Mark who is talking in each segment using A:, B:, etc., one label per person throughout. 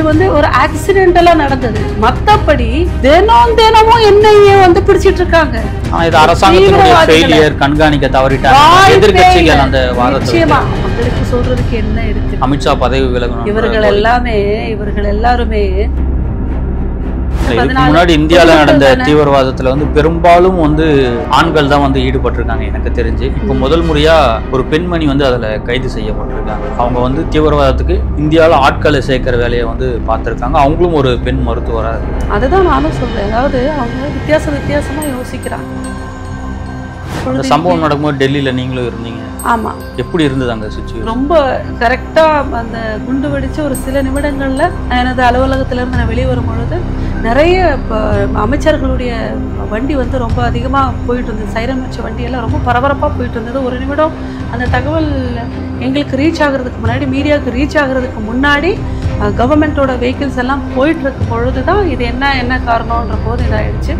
A: இது வந்து ஒரு ஆக்சிடென்டலா நடந்தது. மத்தபடி தினமும் என்னையே வந்து பிடிச்சிட்டு இருக்காங்க.
B: இது அரசாங்கத்தினுடைய ஃபெயிலியர், கண்காணிக்க தவறிட்டாங்க எதிர்க்கட்சிகள். அந்த வாதத்தை
A: மக்களுக்கு சொல்றதுக்கு என்ன இருக்கு?
B: அமித்ஷா பதவி விலகணும்.
A: இவர்கள் எல்லாருமே
B: இதுக்கு முன்னாடி இந்தியாவில் நடந்த தீவிரவாதத்துல வந்து பெரும்பாலும் வந்து ஆண்கள் தான் வந்து ஈடுபட்டிருக்காங்க எனக்கு தெரிஞ்சு. இப்போ முதல் முறையா ஒரு பெண்மணி வந்து அதுல கைது செய்யப்பட்டிருக்காங்க. அவங்க வந்து தீவிரவாதத்துக்கு இந்தியாவில் ஆட்களை சேர்க்கிற வேலையை வந்து பார்த்திருக்காங்க. அவங்களும் ஒரு பெண் மருத்துவரா.
A: அதுதான் நானும் சொல்றேன். அதாவது அவங்க வித்தியாசமா யோசிக்கிறாங்க.
B: அந்த சம்பவம் நடக்கும்போது டெல்லியில நீங்களும் இருந்தீங்க.
A: ஆமா.
B: எப்படி இருந்தது அங்க சிச்சுவேஷன்?
A: ரொம்ப கரெக்டா அந்த குண்டு வெடிச்சு ஒரு சில நிமிடங்கள்ல எனது அலுவலகத்துல இருந்து நான் வெளியே வரும் பொழுது நிறைய அமைச்சர்களுடைய வண்டி வந்து ரொம்ப அதிகமா போயிட்டு இருந்தது. சைரன் வச்ச வண்டி எல்லாம் ரொம்ப பரபரப்பா போயிட்டு இருந்தது. ஒரு நிமிடம் அந்த தகவல் எங்களுக்கு ரீச் ஆகுறதுக்கு முன்னாடி, மீடியாவுக்கு ரீச் ஆகுறதுக்கு முன்னாடி கவர்மெண்டோட வெஹிக்கிள்ஸ் எல்லாம் போயிட்டு இருக்கும் பொழுதுதான் இது என்ன காரணம்ன்ற போது இதாயிடுச்சு.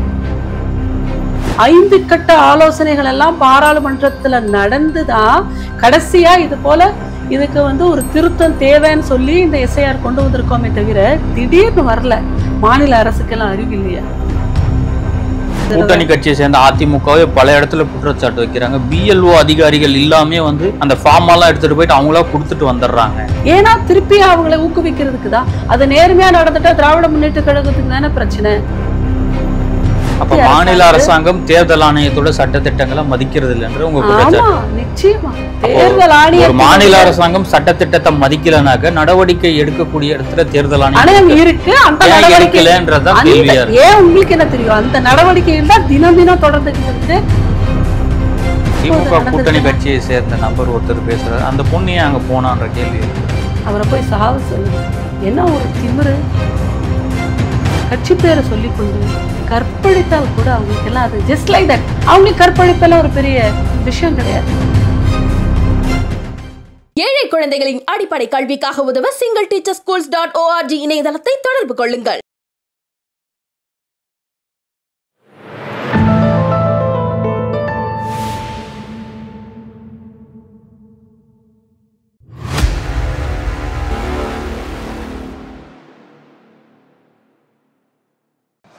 A: 5 கட்ட ஆலோசனைகள் எல்லாம் பாராளுமன்றத்துல நடந்துதான் கடைசியா இது போல இதுக்கு வந்து ஒரு திருத்தம் தேவைன்னு சொல்லி இந்த எஸ்ஐஆர் கொண்டு வந்திருக்கோமே தவிர திடீர்னு வரல. மாநில அரசுக்கெல்லாம் அறிவு இல்லையா?
B: கூட்டணி கட்சியை சேர்ந்த அதிமுகவே பல இடத்துல குற்றச்சாட்டு வைக்கிறாங்க. பிஎல்ஓ அதிகாரிகள் எல்லாமே வந்து அந்த ஃபார்ம் எல்லாம் எடுத்துட்டு போயிட்டு அவங்களா கொடுத்துட்டு வந்துடுறாங்க.
A: ஏன்னா திருப்பி அவங்களை ஊக்குவிக்கிறதுக்கு தான். அது நேர்மையா நடந்துட்டா திராவிட முன்னேற்ற கழகத்துக்கு தானே பிரச்சனை.
B: அப்ப மாநில அரசாங்கம் தேர்தல் ஆணையத்தோட சட்டத்திட்டங்களை மதிக்கிறது இல்லைன்ற உங்க குற்றச்சாட்டு.
A: நிச்சயமா தேர்தல் ஆணையம்,
B: ஒரு மாநில அரசாங்கம் சட்டத்திட்டத்தை மதிக்கலனாக்க நடவடிக்கை எடுக்கக்கூடிய இடத்துல தேர்தல் ஆணையம்
A: இருக்கு. அந்த நடவடிக்கை
B: கேள்வியா இருக்கு.
A: ஏன் உங்களுக்கு என்ன தெரியும்? அந்த நடவடிக்கைகள் தான் தினம் தொடர்ந்துட்டு இருக்கு.
B: திமுக கூட்டணி கட்சியை சேர்ந்த நபர் ஒருத்தர் பேசுறாரு. அந்த பொண்ணு ஏன் அங்க போனான்ற கேள்வி இருக்கு.
A: அவரை போய் சாவ சொல்லுங்க. என்ன ஒரு திமிரு! கட்சி பேரை சொல்லிக் கொண்டு கற்பழித்தால் கூட அவங்களுக்கு எல்லாம் அது ஜஸ்ட் லைக் தட். அவங்களுக்கு கற்பழிப்பெல்லாம் ஒரு பெரிய விஷயம் கிடையாது.
C: ஏழை குழந்தைகளின் அடிப்படை கல்விக்காக உதவ singleteacherschools.org இணையதளத்தை தொடர்பு கொள்ளுங்கள்.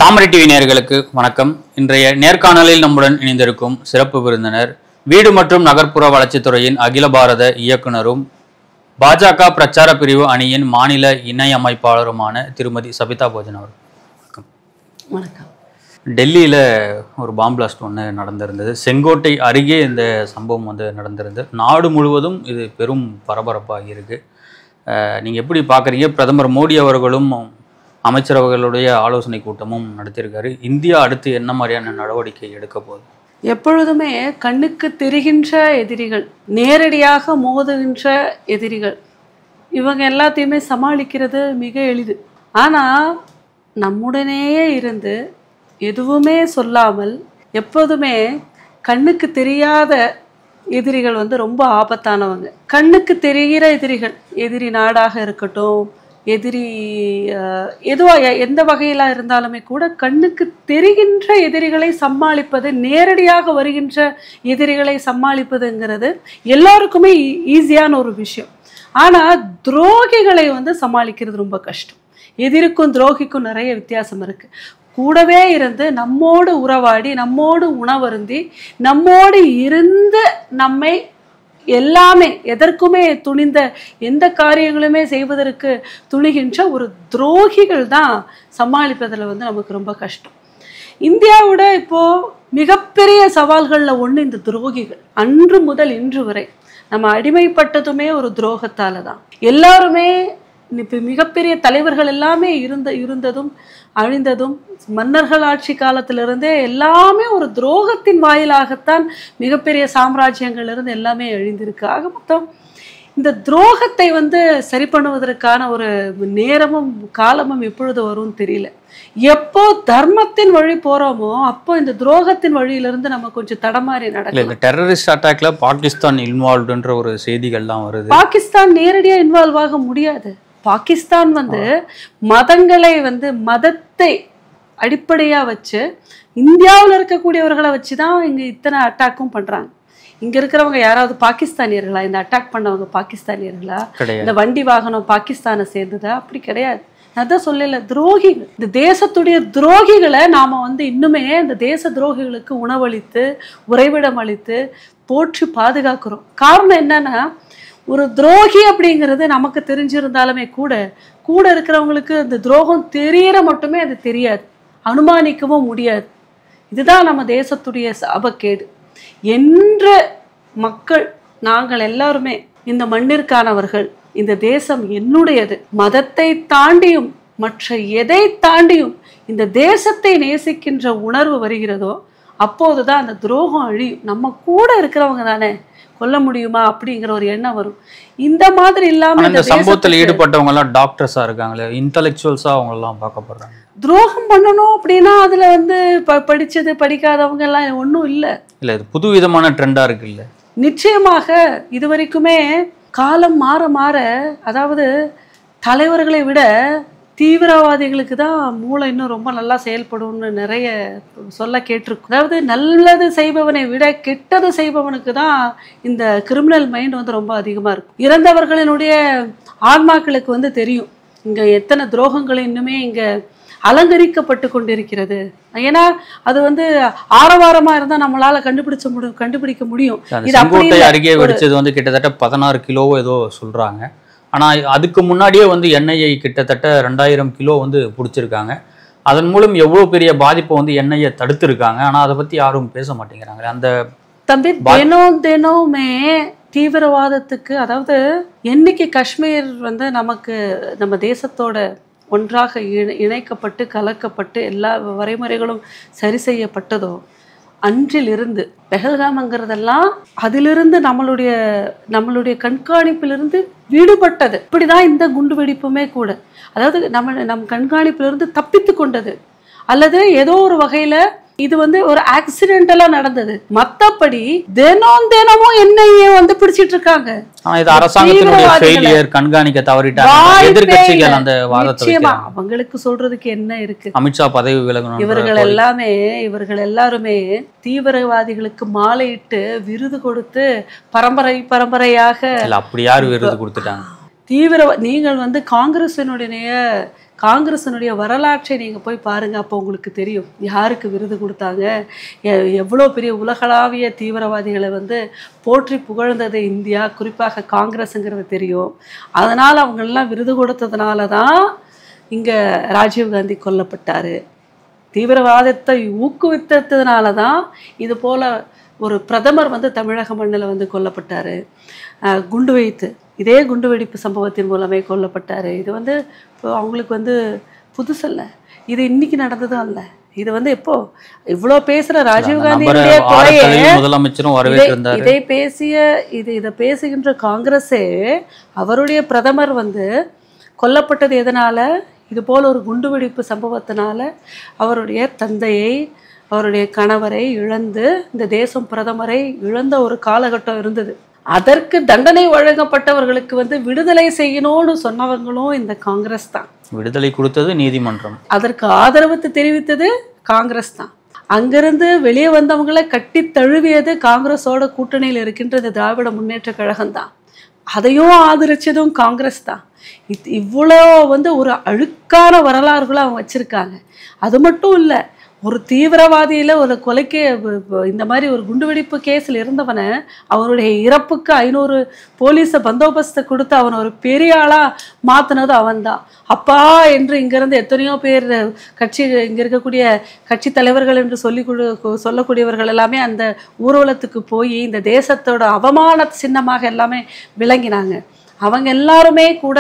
B: தாமரை டிவி நேயர்களுக்கு வணக்கம். இன்றைய நேர்காணலில் நம்முடன் இணைந்திருக்கும் சிறப்பு விருந்தினர் வீடு மற்றும் நகர்ப்புற வளர்ச்சித்துறையின் அகில பாரத இயக்குனரும் பாஜக பிரச்சார பிரிவு அணியின் மாநில இணை அமைப்பாளருமான திருமதி சபிதா போஜன் அவர். வணக்கம்.
A: வணக்கம்.
B: டெல்லியில் ஒரு பாம் பிளாஸ்ட் ஒன்று நடந்திருந்தது. செங்கோட்டை அருகே இந்த சம்பவம் வந்து நடந்திருந்தது. நாடு முழுவதும் இது பெரும் பரபரப்பாகி இருக்கு. நீங்கள் எப்படி பார்க்குறீங்க? பிரதமர் மோடி அவர்களும் அமைச்சரவர்களுடைய ஆலோசனை கூட்டமும் நடத்தியிருக்காரு. இந்தியா அடுத்து என்ன மாதிரியான நடவடிக்கை எடுக்க போகுது?
A: எப்பொழுதுமே கண்ணுக்கு தெரிகின்ற எதிரிகள், நேரடியாக மோதுகின்ற எதிரிகள், இவங்க எல்லாத்தையுமே சமாளிக்கிறது மிக எளிது. ஆனால் நம்முடனேயே இருந்து எதுவுமே சொல்லாமல் எப்போதுமே கண்ணுக்கு தெரியாத எதிரிகள் வந்து ரொம்ப ஆபத்தானவங்க. கண்ணுக்கு தெரிகிற எதிரிகள், எதிரி நாடாக இருக்கட்டும், எதிரி எதுவாக எந்த வகையில இருந்தாலுமே கூட கண்ணுக்கு தெரிகின்ற எதிரிகளை சமாளிப்பது, நேரடியாக வருகின்ற எதிரிகளை சமாளிப்பதுங்கிறது எல்லாருக்குமே ஈஸியான ஒரு விஷயம். ஆனால் துரோகிகளை வந்து சமாளிக்கிறது ரொம்ப கஷ்டம். எதிரிக்கும் துரோகிக்கும் நிறைய வித்தியாசம் இருக்கு. கூடவே இருந்து நம்மோடு உறவாடி, நம்மோடு உணவருந்தி, நம்மோடு இருந்து நம்மை எல்லாமே எதற்குமே துணிந்த, எந்த காரியங்களுமே செய்வதற்கு துணிகின்ற ஒரு துரோகிகள் தான் சமாளிப்பதில் வந்து நமக்கு ரொம்ப கஷ்டம். இந்தியாவோட இப்போ மிகப்பெரிய சவால்களில் ஒன்று இந்த துரோகிகள். அன்று முதல் இன்று வரை நம்ம அடிமைப்பட்டதுமே ஒரு துரோகத்தால தான். எல்லாருமே இப்போ மிகப்பெரிய தலைவர்கள் எல்லாமே இருந்ததும் அழிந்ததும் மன்னர்கள் ஆட்சி காலத்திலிருந்தே எல்லாமே ஒரு துரோகத்தின் வாயிலாகத்தான் மிகப்பெரிய சாம்ராஜ்யங்கள் இருந்து எல்லாமே அழிந்திருக்கு. ஆக மொத்தம் இந்த துரோகத்தை வந்து சரி பண்ணுவதற்கான ஒரு நேரமும் காலமும் எப்பொழுது வரும்னு தெரியல. எப்போ தர்மத்தின் வழி போறோமோ அப்போ இந்த துரோகத்தின் வழியிலிருந்து நம்ம கொஞ்சம் தடமாறி நடக்கல.
B: டெரரிஸ்ட் அட்டாக்ல பாகிஸ்தான் இன்வால்வ்டுன்ற ஒரு செய்திகள்லாம் வருது.
A: பாகிஸ்தான் நேரடியா இன்வால்வ் ஆக முடியாது. பாகிஸ்தான் வந்து மதங்களை வந்து மதத்தை அடிப்படையா வச்சு இந்தியாவில் இருக்கக்கூடியவர்களை வச்சுதான் இங்க இத்தனை அட்டாக்கும் பண்றாங்க. இங்க இருக்கிறவங்க யாராவது பாகிஸ்தானியர்களா? இந்த அட்டாக் பண்ணவங்க பாகிஸ்தானியர்களா? இந்த வண்டி வாகனம் பாகிஸ்தானை சேர்ந்ததா? அப்படி கிடையாது. அதான் சொல்லல, துரோகிகள், இந்த தேசத்துடைய துரோகிகளை நாம வந்து இன்னுமே இந்த தேச துரோகிகளுக்கு உணவளித்து உறைவிடம் அளித்து போற்றி பாதுகாக்கிறோம். காரணம் என்னன்னா, ஒரு துரோகி அப்படிங்கிறது நமக்கு தெரிஞ்சிருந்தாலுமே கூட கூட இருக்கிறவங்களுக்கு அந்த துரோகம் தெரியற மட்டுமே அது தெரியாது, அனுமானிக்கவும் முடியாது. இதுதான் நம்ம தேசத்துடைய சாபக்கேடு. என்ற மக்கள் நாங்கள் எல்லாருமே இந்த மண்ணிற்கானவர்கள், இந்த தேசம் என்னுடையது, மதத்தை தாண்டியும் மற்ற எதை தாண்டியும் இந்த தேசத்தை நேசிக்கின்ற உணர்வு வருகிறதோ அப்போதுதான் அந்த துரோகம் அழியும். நம்ம கூட இருக்கிறவங்க தானே கொல்ல முடியுமா அப்படிங்கிற ஒரு எண்ணம் வரும். இந்த மாதிரி இல்லாம
B: இந்த சம்பவத்தில் ஈடுபட்டவங்க எல்லாம் டாக்டர்ஸா இருக்காங்களே, இன்டெலெக்சுவல்ஸா அவங்க எல்லாம் பார்க்கப்படுறாங்க.
A: துரோகம் பண்ணணும் அப்படின்னா அதுல வந்து படிச்சது படிக்காதவங்க எல்லாம் ஒன்றும் இல்லை.
B: இல்ல, இது புது விதமான ட்ரெண்டா இருக்கு. இல்ல,
A: நிச்சயமாக இது வரைக்குமே காலம் மாற மாற, அதாவது தலைவர்களை விட தீவிரவாதிகளுக்கு தான் மூளை இன்னும் ரொம்ப நல்லா செயல்படும்னு நிறைய சொல்ல கேட்டிருக்கும். அதாவது நல்லது செய்பவனை விட கெட்டது செய்பவனுக்கு தான் இந்த கிரிமினல் மைண்ட் வந்து ரொம்ப அதிகமாக இருக்கும். இறந்தவர்களினுடைய ஆன்மாக்களுக்கு வந்து தெரியும் இங்கே எத்தனை துரோகங்கள் இன்னுமே இங்கே அலங்கரிக்கப்பட்டு கொண்டிருக்கிறது. ஏன்னா அது வந்து ஆரவாரமா இருந்தா நம்மளால கண்டுபிடிக்க முடியும்.
B: செங்கோட்டை அருகே வெடிச்சது வந்து கிட்டத்தட்ட 16 கிலோவோ ஏதோ சொல்றாங்க. ஆனா அதுக்கு முன்னாடியே வந்து எண்ணெயை கிட்டத்தட்ட 2000 கிலோ வந்து பிடிச்சிருக்காங்க. அதன் மூலம் எவ்வளவு பெரிய பாதிப்பை வந்து எண்ணெயை தடுத்திருக்காங்க. ஆனா அதை பத்தி யாரும் பேச மாட்டேங்கிறாங்க. அந்த
A: தம்பி தினமுமே தீவிரவாதத்துக்கு, அதாவது என்னைக்கு காஷ்மீர் வந்து நமக்கு நம்ம தேசத்தோட ஒன்றாக இணைக்கப்பட்டு கலக்கப்பட்டு எல்லா வரைமுறைகளும் சரி செய்யப்பட்டதோ அன்றிலிருந்து பெஹல்காம்ங்கிறதெல்லாம் அதிலிருந்து நம்மளுடைய கண்காணிப்பிலிருந்து விடுபட்டது. இப்படிதான் இந்த குண்டு வெடிப்புமே கூட, அதாவது நம் கண்காணிப்பிலிருந்து தப்பித்து கொண்டது, அல்லது ஏதோ ஒரு வகையில இது வந்து ஒரு ஆக்சிடென்டலா நடந்தது. மத்தபடி தினமும் என்னையே வந்து பிடிச்சிட்டு இருக்காங்க. அவங்களுக்கு சொல்றதுக்கு என்ன இருக்கு?
B: அமித்ஷா பதவி விலகணும்.
A: இவர்கள் எல்லாருமே தீவிரவாதிகளுக்கு மாலையிட்டு விருது கொடுத்து பரம்பரையாக
B: அப்படி யாரு விருது கொடுத்துட்டாங்க?
A: நீங்கள் வந்து காங்கிரஸினுடைய வரலாற்றை நீங்கள் போய் பாருங்கள். அப்போ உங்களுக்கு தெரியும் யாருக்கு விருது கொடுத்தாங்க, எவ்வளோ பெரிய உலகளாவிய தீவிரவாதிகளை வந்து போற்றி புகழ்ந்தது இந்தியா, குறிப்பாக காங்கிரஸுங்கிறது தெரியும். அதனால் அவங்களெல்லாம் விருது கொடுத்ததுனால தான் இங்கே ராஜீவ்காந்தி கொல்லப்பட்டார். தீவிரவாதத்தை ஊக்குவித்ததுனால தான் இது போல் ஒரு பிரதமர் வந்து தமிழக மண்ணில் வந்து கொல்லப்பட்டார். குண்டு வைத்து இதே குண்டு வெடிப்பு சம்பவத்தின் மூலமே கொல்லப்பட்டார். இது வந்து அவங்களுக்கு வந்து புதுசல்ல, இது இன்னைக்கு நடந்ததும் அல்ல. இது வந்து எப்போ இவ்வளோ பேசுகிற ராஜீவ்காந்தியுடைய இதை பேசுகின்ற காங்கிரஸே அவருடைய பிரதமர் வந்து கொல்லப்பட்டது எதனால? இது போல் ஒரு குண்டுவெடிப்பு சம்பவத்தினால அவருடைய தந்தையை, அவருடைய கணவரை இழந்து இந்த தேசம் பிரதமரை இழந்த ஒரு காலகட்டம் இருந்தது. அதற்கு தண்டனை வழங்கப்பட்டவர்களுக்கு வந்து விடுதலை செய்யணும்னு சொன்னவங்களும் இந்த காங்கிரஸ் தான்.
B: விடுதலை கொடுத்தது நீதிமன்றம்,
A: அதற்கு ஆதரவு தெரிவித்தது காங்கிரஸ் தான். அங்கிருந்து வெளியே வந்தவங்களை கட்டி தழுவியது காங்கிரஸோட கூட்டணியில் இருக்கின்றது திராவிட முன்னேற்ற கழகம் தான். அதையும் ஆதரிச்சதும் காங்கிரஸ் தான். இவ்வளோ வந்து ஒரு அழுக்கான வரலாறுகளை அவங்க வச்சிருக்காங்க. அது மட்டும் இல்லை, ஒரு தீவிரவாதியில் ஒரு கொலைக்கு இந்த மாதிரி ஒரு குண்டுவெடிப்பு கேஸில் இருந்தவனை அவனுடைய இறப்புக்கு 500 போலீஸை பந்தோபஸ்தை கொடுத்து அவனை ஒரு பெரிய ஆளாக மாற்றினது அவன்தான். அப்பா என்று இங்கேருந்து எத்தனையோ பேர் இங்கே இருக்கக்கூடிய கட்சி தலைவர்கள் என்று சொல்லக்கூடியவர்கள் எல்லாமே அந்த ஊர்வலத்துக்கு போய் இந்த தேசத்தோட அவமான சின்னமாக எல்லாமே விளங்கினாங்க. அவங்க எல்லாருமே கூட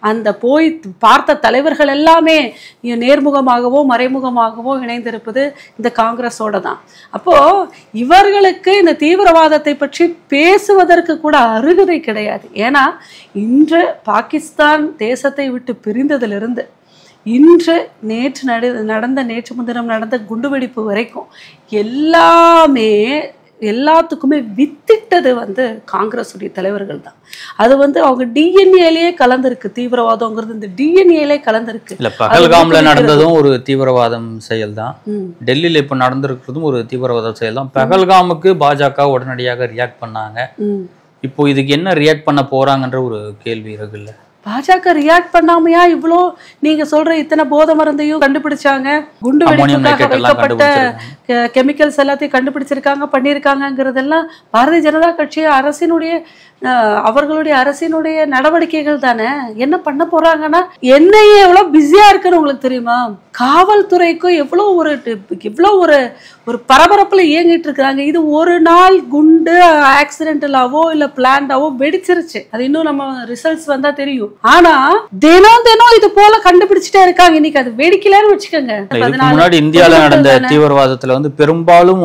A: அந்த போய் பார்த்த தலைவர்கள் எல்லாமே நேர்முகமாகவோ மறைமுகமாகவோ இணைந்திருப்பது இந்த காங்கிரஸோட தான். அப்போது இவர்களுக்கு இந்த தீவிரவாதத்தை பற்றி பேசுவதற்கு கூட அருகதை கிடையாது. ஏன்னா இன்று பாகிஸ்தான் தேசத்தை விட்டு பிரிந்ததிலிருந்து இன்று நேற்று முன்தினம் நடந்த குண்டுவெடிப்பு வரைக்கும் எல்லாத்துக்குமே வித்திட்டது வந்து காங்கிரஸுடைய தலைவர்கள் தான். அது வந்து அவங்க டிஎன்ஏலேயே கலந்துருக்கு. தீவிரவாதம்ங்கிறது இந்த டிஎன்ஏலே கலந்துருக்கு.
B: இல்ல, பஹல்காம்ல நடந்ததும் ஒரு தீவிரவாதம் செயல் தான். டெல்லியில இப்ப நடந்திருக்கிறதும் ஒரு தீவிரவாத செயல் தான். பஹல்காமுக்கு பாஜக உடனடியாக ரியாக்ட் பண்ணாங்க. இப்போ இதுக்கு என்ன ரியாக்ட் பண்ண போறாங்கன்ற ஒரு கேள்வி இருக்குல்ல.
A: பாஜக ரியாக்ட் பண்ணாமையா இவ்வளோ நீங்க சொல்ற இத்தனை போதை மருந்தையும் கண்டுபிடிச்சாங்க, குண்டு வெடிப்புக்காக வைக்கப்பட்ட கெமிக்கல்ஸ் எல்லாத்தையும் கண்டுபிடிச்சிருக்காங்க, பண்ணியிருக்காங்கிறதெல்லாம் பாரதிய ஜனதா கட்சி அரசினுடைய அவர்களுடைய அரசினுடைய நடவடிக்கைகள் தானே. என்ன பண்ண போறாங்கன்னா, என்னையே எவ்வளவு பிஸியா இருக்குன்னு உங்களுக்கு தெரியுமா? காவல்துறைக்கும் எவ்வளோ ஒரு பரபரப்புல இயங்கிட்டு இருக்கிறாங்க. இது ஒரு நாள் குண்டு ஆக்சிடென்டலாவோ இல்ல பிளான்டாவோ வெடிச்சிருச்சு, அது இன்னும் நம்ம ரிசல்ட்ஸ் வந்தா தெரியும். ஆனா தினம் தினம் இது போல கண்டுபிடிச்சிட்டே இருக்காங்க. இன்னைக்கு அது வெடிக்கலன்னு வச்சுக்கோங்க.
B: முன்னாடி இந்தியாவில நடந்த தீவிரவாதத்துல பெரும்பாலும்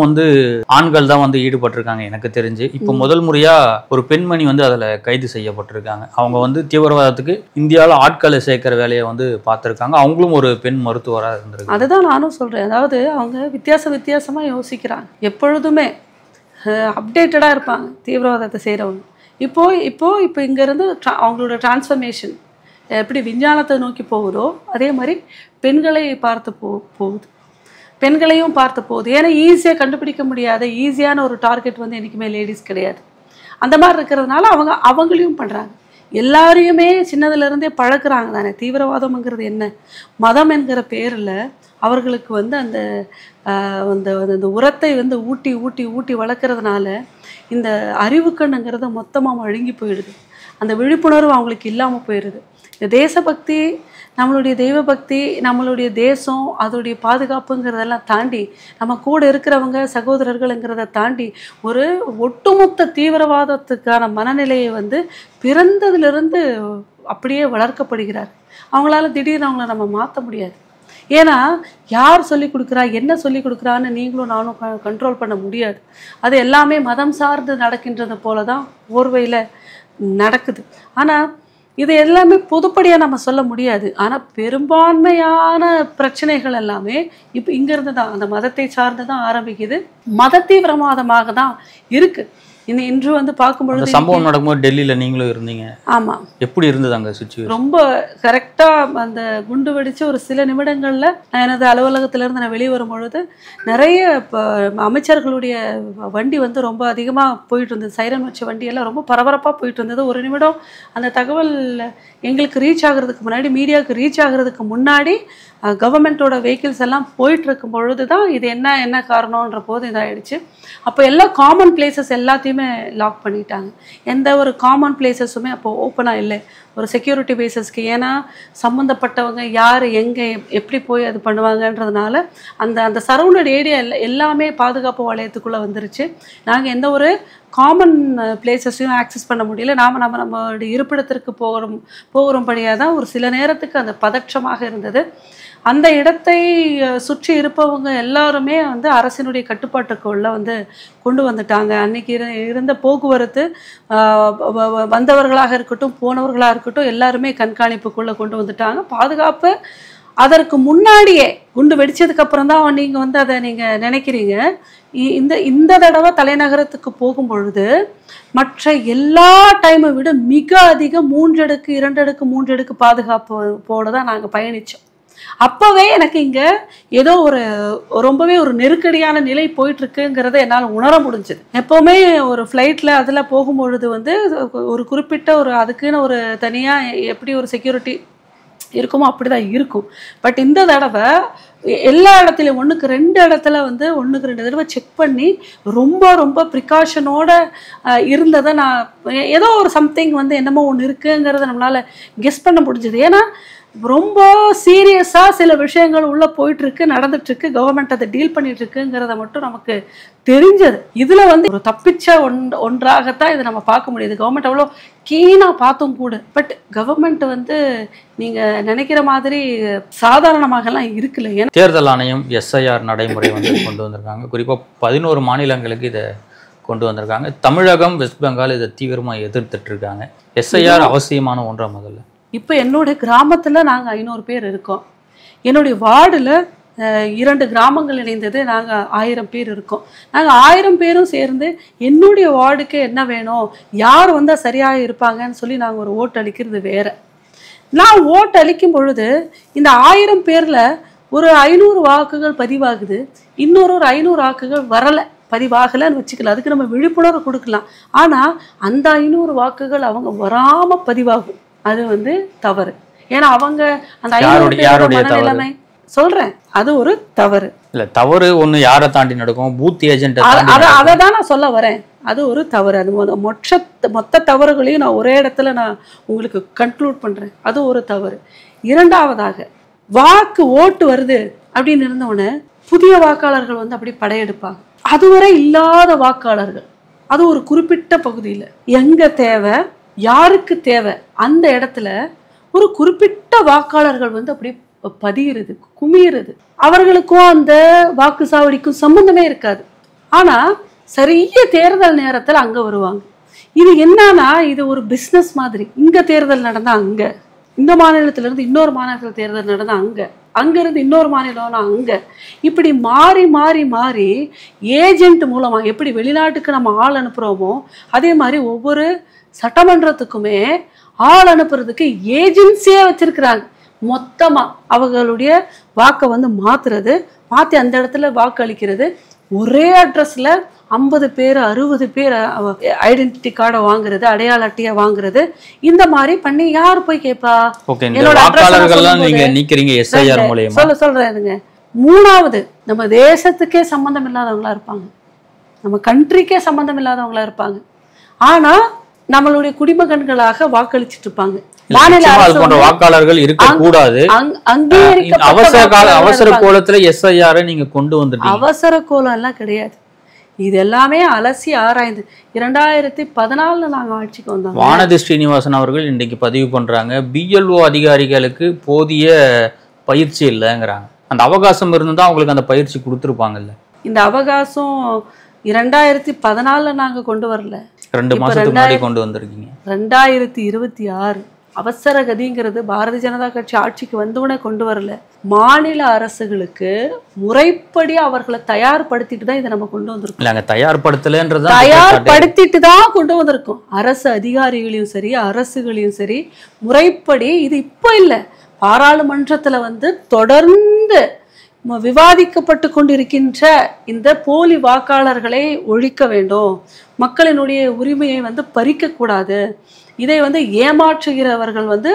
B: ஆண்கள் தான் ஈடுபட்டு இருக்காங்க எனக்கு தெரிஞ்சு. இப்ப முதல் முறையா ஒரு பெண்மணி அதுல கைது செய்யப்பட்டிருக்காங்க. அவங்க தீவிரவாதத்துக்கு இந்தியாவில ஆட்களை சேர்க்கிற வேலையை பார்த்திருக்காங்க. அவங்களும் ஒரு பெண் மருத்துவரா இருந்திருக்காங்க.
A: அதுதான் நானும் சொல்றேன். அதாவது அவங்க வித்தியாசமா யோசிக்கிறாங்க, எப்பொழுதுமே அப்டேட்டடா இருப்பாங்க தீவிரவாதத்தை செய்யறவங்க. இப்போ இங்க இருந்து அவங்களோட டிரான்ஸ்ஃபர்மேஷன் எப்படி விஞ்ஞானத்தை நோக்கி போகுதோ அதே மாதிரி பெண்களை பார்த்து போகுது, பெண்களையும் பார்த்து போகுது. ஏன்னா ஈஸியாக கண்டுபிடிக்க முடியாத ஈஸியான ஒரு டார்கெட் என்றைக்குமே லேடிஸ் கிடையாது. அந்த மாதிரி இருக்கிறதுனால அவங்களையும் பண்ணுறாங்க. எல்லாரையுமே சின்னதுலேருந்தே பழக்கிறாங்க தானே. தீவிரவாதம்ங்கிறது என்ன, மதம் என்கிற பேரில் அவர்களுக்கு அந்த உரத்தை ஊட்டி ஊட்டி ஊட்டி வளர்க்குறதுனால இந்த அறிவுக்கண்ணுங்கிறது மொத்தமாக அழுங்கி போயிடுது. அந்த விழிப்புணர்வு அவங்களுக்கு இல்லாமல் போயிடுது. இந்த தேசபக்தி, நம்மளுடைய தெய்வ பக்தி, நம்மளுடைய தேசம், அதோடைய பாதுகாப்புங்கிறதெல்லாம் தாண்டி நம்ம கூட இருக்கிறவங்க சகோதரர்கள்ங்கிறத தாண்டி ஒரு ஒட்டுமொத்த தீவிரவாதத்துக்கான மனநிலையை பிறந்ததிலிருந்து அப்படியே வளர்க்கப்படுகிறார். அவங்களால திடீர்னு அவங்கள நம்ம மாற்ற முடியாது. ஏன்னா யார் சொல்லி கொடுக்குறா, என்ன சொல்லி கொடுக்குறான்னு நீங்களும் நானும் கண்ட்ரோல் பண்ண முடியாது. அது எல்லாமே மதம் சார்ந்து நடக்கின்றது போல தான் போர்வையில் நடக்குது. ஆனால் இது எல்லாமே பொதுப்படியாக நம்ம சொல்ல முடியாது. ஆனால் பெரும்பான்மையான பிரச்சனைகள் எல்லாமே இப்போ இங்கேருந்து தான், அந்த மதத்தை சார்ந்து தான் ஆரம்பிக்குது. மத தீவிரவாதமாக தான் இருக்குது. இன்று பார்க்கும்பொழுது
B: சம்பவம் நடக்கும்போது டெல்லியில நீங்களும் இருந்தீங்க.
A: ஆமா,
B: எப்படி இருந்தது அங்க சிச்சுவேஷன்?
A: ரொம்ப கரெக்டா அந்த குண்டு வெடிச்சு ஒரு சில நிமிடங்கள்ல எனது அலுவலகத்துல இருந்து நான் வெளியே வரும் பொழுது நிறைய அமைச்சர்களுடைய வண்டி ரொம்ப அதிகமா போயிட்டு இருந்தது. சைரன் வச்ச வண்டி எல்லாம் ரொம்ப பரபரப்பா போயிட்டு இருந்தது. ஒரு நிமிடம் அந்த தகவல் எங்களுக்கு ரீச் ஆகுறதுக்கு முன்னாடி, மீடியாவுக்கு ரீச் ஆகுறதுக்கு முன்னாடி கவர்மெண்ட்டோட வெஹிக்கிள்ஸ் எல்லாம் போயிட்டு இருக்கும் பொழுது தான் இது என்ன காரணம்ன்ற போது இதாகிடுச்சு. அப்போ எல்லா காமன் பிளேசஸ் எல்லாத்தையுமே லாக் பண்ணிட்டாங்க. எந்த ஒரு காமன் பிளேசஸுமே அப்போது ஓப்பனாக இல்லை ஒரு செக்யூரிட்டி பேசஸ்க்கு. ஏன்னா சம்மந்தப்பட்டவங்க யார் எங்கே எப்படி போய் அது பண்ணுவாங்கன்றதுனால அந்த சரௌண்டட் ஏரியா எல்லாமே பாதுகாப்பு வளையத்துக்குள்ளே வந்துருச்சு. நாங்கள் எந்த ஒரு காமன் பிளேசஸையும் ஆக்சஸ் பண்ண முடியல. நம்மளுடைய இருப்பிடத்திற்கு போகிறோம்படியாக தான் ஒரு சில நேரத்துக்கு அந்த பதற்றமாக இருந்தது. அந்த இடத்தை சுற்றி இருப்பவங்க எல்லாருமே அரசினுடைய கட்டுப்பாட்டுக்குள்ள கொண்டு வந்துட்டாங்க. அன்னைக்கு இருந்த போக்குவரத்து வந்தவர்களாக இருக்கட்டும் போனவர்களாக இருக்கட்டும் எல்லாருமே கண்காணிப்புக்குள்ளே கொண்டு வந்துட்டாங்க. பாதுகாப்பு அதற்கு முன்னாடியே குண்டு வெடிச்சதுக்கு அப்புறம் தான் நீங்கள் அதை நீங்கள் நினைக்கிறீங்க. இந்த தடவை தலைநகரத்துக்கு போகும் பொழுது மற்ற எல்லா டைமை விட மிக அதிகம் 3 அடுக்கு 2 அடுக்கு 3 அடுக்கு பாதுகாப்பு போட தான் நாங்கள் பயணித்தோம். அப்போவே எனக்கு இங்கே ஏதோ ரொம்பவே ஒரு நெருக்கடியான நிலை போயிட்டுருக்குங்கிறத என்னால் உணர முடிஞ்சுது. எப்போவுமே ஒரு ஃப்ளைட்டில் அதில் போகும்பொழுது ஒரு குறிப்பிட்ட அதுக்குன்னு ஒரு தனியாக எப்படி ஒரு செக்யூரிட்டி இருக்குமோ அப்படி தான் இருக்கும். பட் இந்த தடவை எல்லா இடத்துலையும் 1க்கு 2 இடத்துல 1க்கு 2 தடவை செக் பண்ணி ரொம்ப ரொம்ப ப்ரிகாஷனோட இருந்ததை நான் ஏதோ ஒரு சம்திங் என்னமோ ஒன்று இருக்குங்கிறத நம்மளால் கெஸ் பண்ண முடிஞ்சது. ஏன்னா ரொம்ப சீரியஸாக சில விஷயங்கள் உள்ளே போயிட்டுருக்கு, நடந்துட்டுருக்கு, கவர்மெண்ட் அதை டீல் பண்ணிட்டுருக்குங்கிறத மட்டும் நமக்கு தெரிஞ்சது. இதில் ஒரு தப்பிச்ச ஒன்றாகத்தான் இதை நம்ம பார்க்க முடியுது. கவர்மெண்ட் அவ்வளோ கீனாக பார்த்தோம் கூட. பட் கவர்மெண்ட் நீங்கள் நினைக்கிற மாதிரி சாதாரணமாகலாம் இருக்குல்ல. ஏன்னா
B: தேர்தல் ஆணையம் எஸ்ஐஆர் நடைமுறை கொண்டு வந்திருக்காங்க. குறிப்பாக 11 மாநிலங்களுக்கு இதை கொண்டு வந்திருக்காங்க. தமிழகம், வெஸ்ட் பெங்கால் இதை தீவிரமாக எதிர்த்துட்டு இருக்காங்க. எஸ்ஐஆர் அவசியமான ஒன்றா? முதல்ல
A: இப்போ என்னுடைய கிராமத்தில் நாங்கள் 500 பேர் இருக்கோம். என்னுடைய வார்டில் 2 கிராமங்கள் இணைந்தது நாங்கள் 1000 பேர் இருக்கோம். நாங்கள் 1000 பேரும் சேர்ந்து என்னுடைய வார்டுக்கு என்ன வேணும், யார் வந்தால் சரியாக இருப்பாங்கன்னு சொல்லி நாங்கள் ஒரு ஓட்டு அளிக்கிறது வேறு. நான் ஓட்டு அளிக்கும் பொழுது இந்த 1000 பேரில் ஒரு 500 வாக்குகள் பதிவாகுது, இன்னொரு 500 வாக்குகள் வரலை, பதிவாகலைன்னு வச்சுக்கலாம். அதுக்கு நம்ம விழிப்புணர்வு கொடுக்கலாம். ஆனால் அந்த 500 வாக்குகள் அவங்க வராமல் பதிவாகும். அது வந்து தவறு. ஏன்னா அவங்க அந்த
B: யாருடைய
A: மனநிலைமை சொல்றேன், அது ஒரு தவறு.
B: இல்ல தவறு ஒண்ணு யாரை தாண்டி நடக்கும், பூத் ஏஜென்ட்.
A: அதை தான் நான் சொல்ல வரேன், அது ஒரு தவறு. அது மொத்த தவறுகளையும் நான் ஒரே இடத்துல நான் உங்களுக்கு கன்க்ளூட் பண்றேன், அது ஒரு தவறு. இரண்டாவதாக வாக்கு ஓட்டு வருது அப்படின்னு இருந்தவொடனே புதிய வாக்காளர்கள் வந்து அப்படி படையெடுப்பாங்க. அதுவரை இல்லாத வாக்காளர்கள், அது ஒரு குறிப்பிட்ட பகுதியில் எங்க தேவை, யாருக்கு தேவை, அந்த இடத்துல ஒரு குறிப்பிட்ட வாக்காளர்கள் வந்து அப்படி பதிகிறது, குமியிறது. அவர்களுக்கும் அந்த வாக்குச்சாவடிக்கும் சம்பந்தமே இருக்காது. ஆனா சரிய தேர்தல் நேரத்தில் அங்க வருவாங்க. இது என்னன்னா, இது ஒரு பிஸ்னஸ் மாதிரி. இங்க தேர்தல் நடந்தா அங்க, இந்த மாநிலத்தில இருந்து இன்னொரு மாநிலத்தில் தேர்தல் நடந்தா அங்க, அங்க இருந்து இன்னொரு மாநிலம்னா அங்க, இப்படி மாறி மாறி மாறி ஏஜென்ட் மூலமா எப்படி வெளிநாட்டுக்கு நம்ம ஆள் அனுப்புறோமோ அதே மாதிரி ஒவ்வொரு சட்டமன்றத்துக்குமே ஆள் அனுப்புறதுக்கு ஏஜென்சியே வச்சிருக்கிறாங்க. மொத்தமா அவங்களுடைய வாக்கை வந்து மாத்தி அந்த இடத்துல வாக்கு அளிக்கிறது. ஒரே அட்ரஸ்ல 50 பேர் 60 பேர் ஐடென்டிட்டி கார்டை வாங்குறது, அடையாள அட்டையை வாங்குறது, இந்த மாதிரி பண்ணி யாரு போய் கேட்பா? சொல்றேன். மூணாவது, நம்ம தேசத்துக்கே சம்பந்தம் இல்லாதவங்களா இருப்பாங்க, நம்ம கண்ட்ரிக்கே சம்பந்தம் இல்லாதவங்களா இருப்பாங்க. ஆனா நம்மளுடைய குடிமகன்களாக வாக்களிச்சுட்டு இருப்பாங்க.
B: வாக்காளர்கள் இருக்கக்கூடாது. அவசர கோலத்துல எஸ்ஐஆர் நீங்க கொண்டு வந்துட்டீங்க.
A: அவசர கோலம் எல்லாம் கிடையாது, இது எல்லாமே அலசி ஆராய்ந்து 2014 நாங்க ஆட்சிக்கு வந்தோம்.
B: வானதி ஸ்ரீனிவாசன் அவர்கள் இன்னைக்கு பதிவு பண்றாங்க, பிஎல்ஓ அதிகாரிகளுக்கு போதிய பயிற்சி இல்லைங்கிறாங்க. அந்த அவகாசம் இருந்தா அவங்களுக்கு அந்த பயிற்சி கொடுத்துருப்பாங்கல்ல.
A: இந்த அவகாசம் 2014 நாங்க கொண்டு வரல,
B: 2 மாசத்துக்கு முன்னாடி கொண்டு வந்திருக்கீங்க.
A: 2026 அவசர கதிங்கிறது பாரதிய ஜனதா கட்சி ஆட்சிக்கு வந்தவுடனே கொண்டு வரல. மாநில அரசுகளுக்கு முறைப்படி அவர்களை தயார்படுத்திட்டு தான் இதை நம்ம கொண்டு வந்திருக்கோம். தயார்படுத்திட்டு தான் கொண்டு வந்திருக்கோம். அரசு அதிகாரிகளையும் சரி, அரசுகளையும் சரி, முறைப்படி. இது இப்போ இல்லை, பாராளுமன்றத்துல வந்து தொடர்ந்து விவாதிக்கப்பட்டு கொண்டிருக்கின்ற இந்த போலி வாக்காளர்களை ஒழிக்க வேண்டும், மக்களினுடைய உரிமையை வந்து பறிக்க கூடாது, இதை வந்து ஏமாற்றுகிறவர்கள் வந்து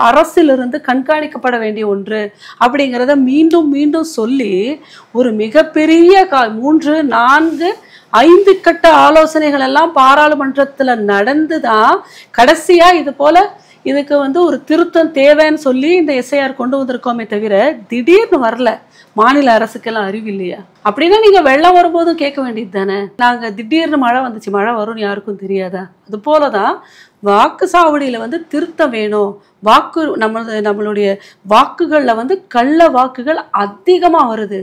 A: அரசிலிருந்து கண்காணிக்கப்பட வேண்டிய ஒன்று அப்படிங்கிறத மீண்டும் மீண்டும் சொல்லி ஒரு மிகப்பெரிய 3, 4, 5 கட்ட ஆலோசனைகள் எல்லாம் பாராளுமன்றத்துல நடந்துதான் கடைசியா இது போல இதுக்கு வந்து ஒரு திருத்தம் தேவைன்னு சொல்லி இந்த எஸ்ஐஆர் கொண்டு வந்திருக்கோமே தவிர திடீர்னு வரல. மாநில அரசுக்கெல்லாம் அறிவு இல்லையா? அப்படின்னா நீங்க வெள்ளம் வரும்போதும் கேட்க வேண்டியது தானே. நாங்க திடீர்னு மழை வந்துச்சு, மழை வரும்னு யாருக்கும் தெரியாதா? அது போலதான் வாக்கு சாவடியில வந்து திருத்தம் வேணும். நம்மளுடைய வாக்குகள்ல வந்து கள்ள வாக்குகள் அதிகமா வருது.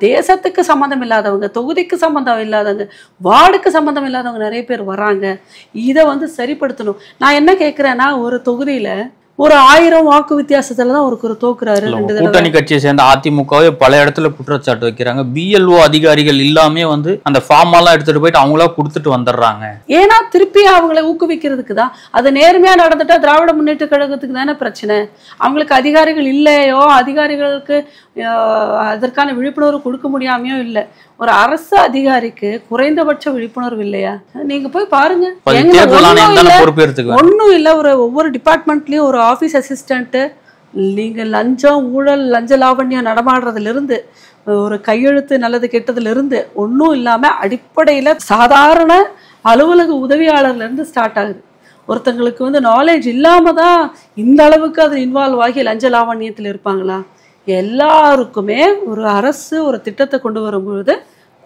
A: தேசத்துக்கு சம்மந்தம் இல்லாதவங்க, தொகுதிக்கு சம்மந்தம் இல்லாதவங்க, வார்டுக்கு சம்மந்தம் இல்லாதவங்க நிறைய பேர் வராங்க. இதை வந்து சரிப்படுத்தணும். நான் என்ன கேட்கிறேன்னா, ஒரு தொகுதியில ஒரு 1000 வாக்கு வித்தியாசத்துல தான் ஒரு தோக்குறாரு.
B: கூட்டணி கட்சியை சேர்ந்த அதிமுகவே பல இடத்துல குற்றச்சாட்டு வைக்கிறாங்க. பிஎல்ஓ அதிகாரிகள் எல்லாமே வந்து அந்த ஃபார்ம் எல்லாம் எடுத்துட்டு போயிட்டு அவங்களா கொடுத்துட்டு வந்துடுறாங்க.
A: ஏன்னா திருப்பி அவங்களை ஊக்குவிக்கிறதுக்கு தான். அது நேர்மையா நடந்துட்டா திராவிட முன்னேற்ற கழகத்துக்கு தானே பிரச்சனை. அவங்களுக்கு அதிகாரிகள் இல்லையோ, அதிகாரிகளுக்கு அதற்கான விழிப்புணர்வு கொடுக்க முடியாமையோ இல்லை. ஒரு அரசு அதிகாரிக்கு குறைந்தபட்ச விழிப்புணர்வு இல்லையா? நீங்க போய் பாருங்க, ஒன்னும் இல்ல. ஒவ்வொரு டிபார்ட்மெண்ட்லயும் ஒரு ஆபீஸ் அசிஸ்டன்ட், நீங்க லஞ்சம், ஊழல், லஞ்ச லாவண்யம் நடமாடுறதுல இருந்து, ஒரு கையெழுத்து நல்லது கெட்டதுல இருந்து ஒன்னும் இல்லாம அடிப்படையில சாதாரண அலுவலக உதவியாளர்ல இருந்து ஸ்டார்ட் ஆகுது. ஒருத்தங்களுக்கு வந்து நாலேஜ் இல்லாம தான் இந்த அளவுக்கு அது இன்வால்வ் ஆகி லஞ்ச லாவண்யத்தில் இருப்பாங்களா? எல்லாருக்குமே ஒரு அரசு ஒரு திட்டத்தை கொண்டு வரும்பொழுது,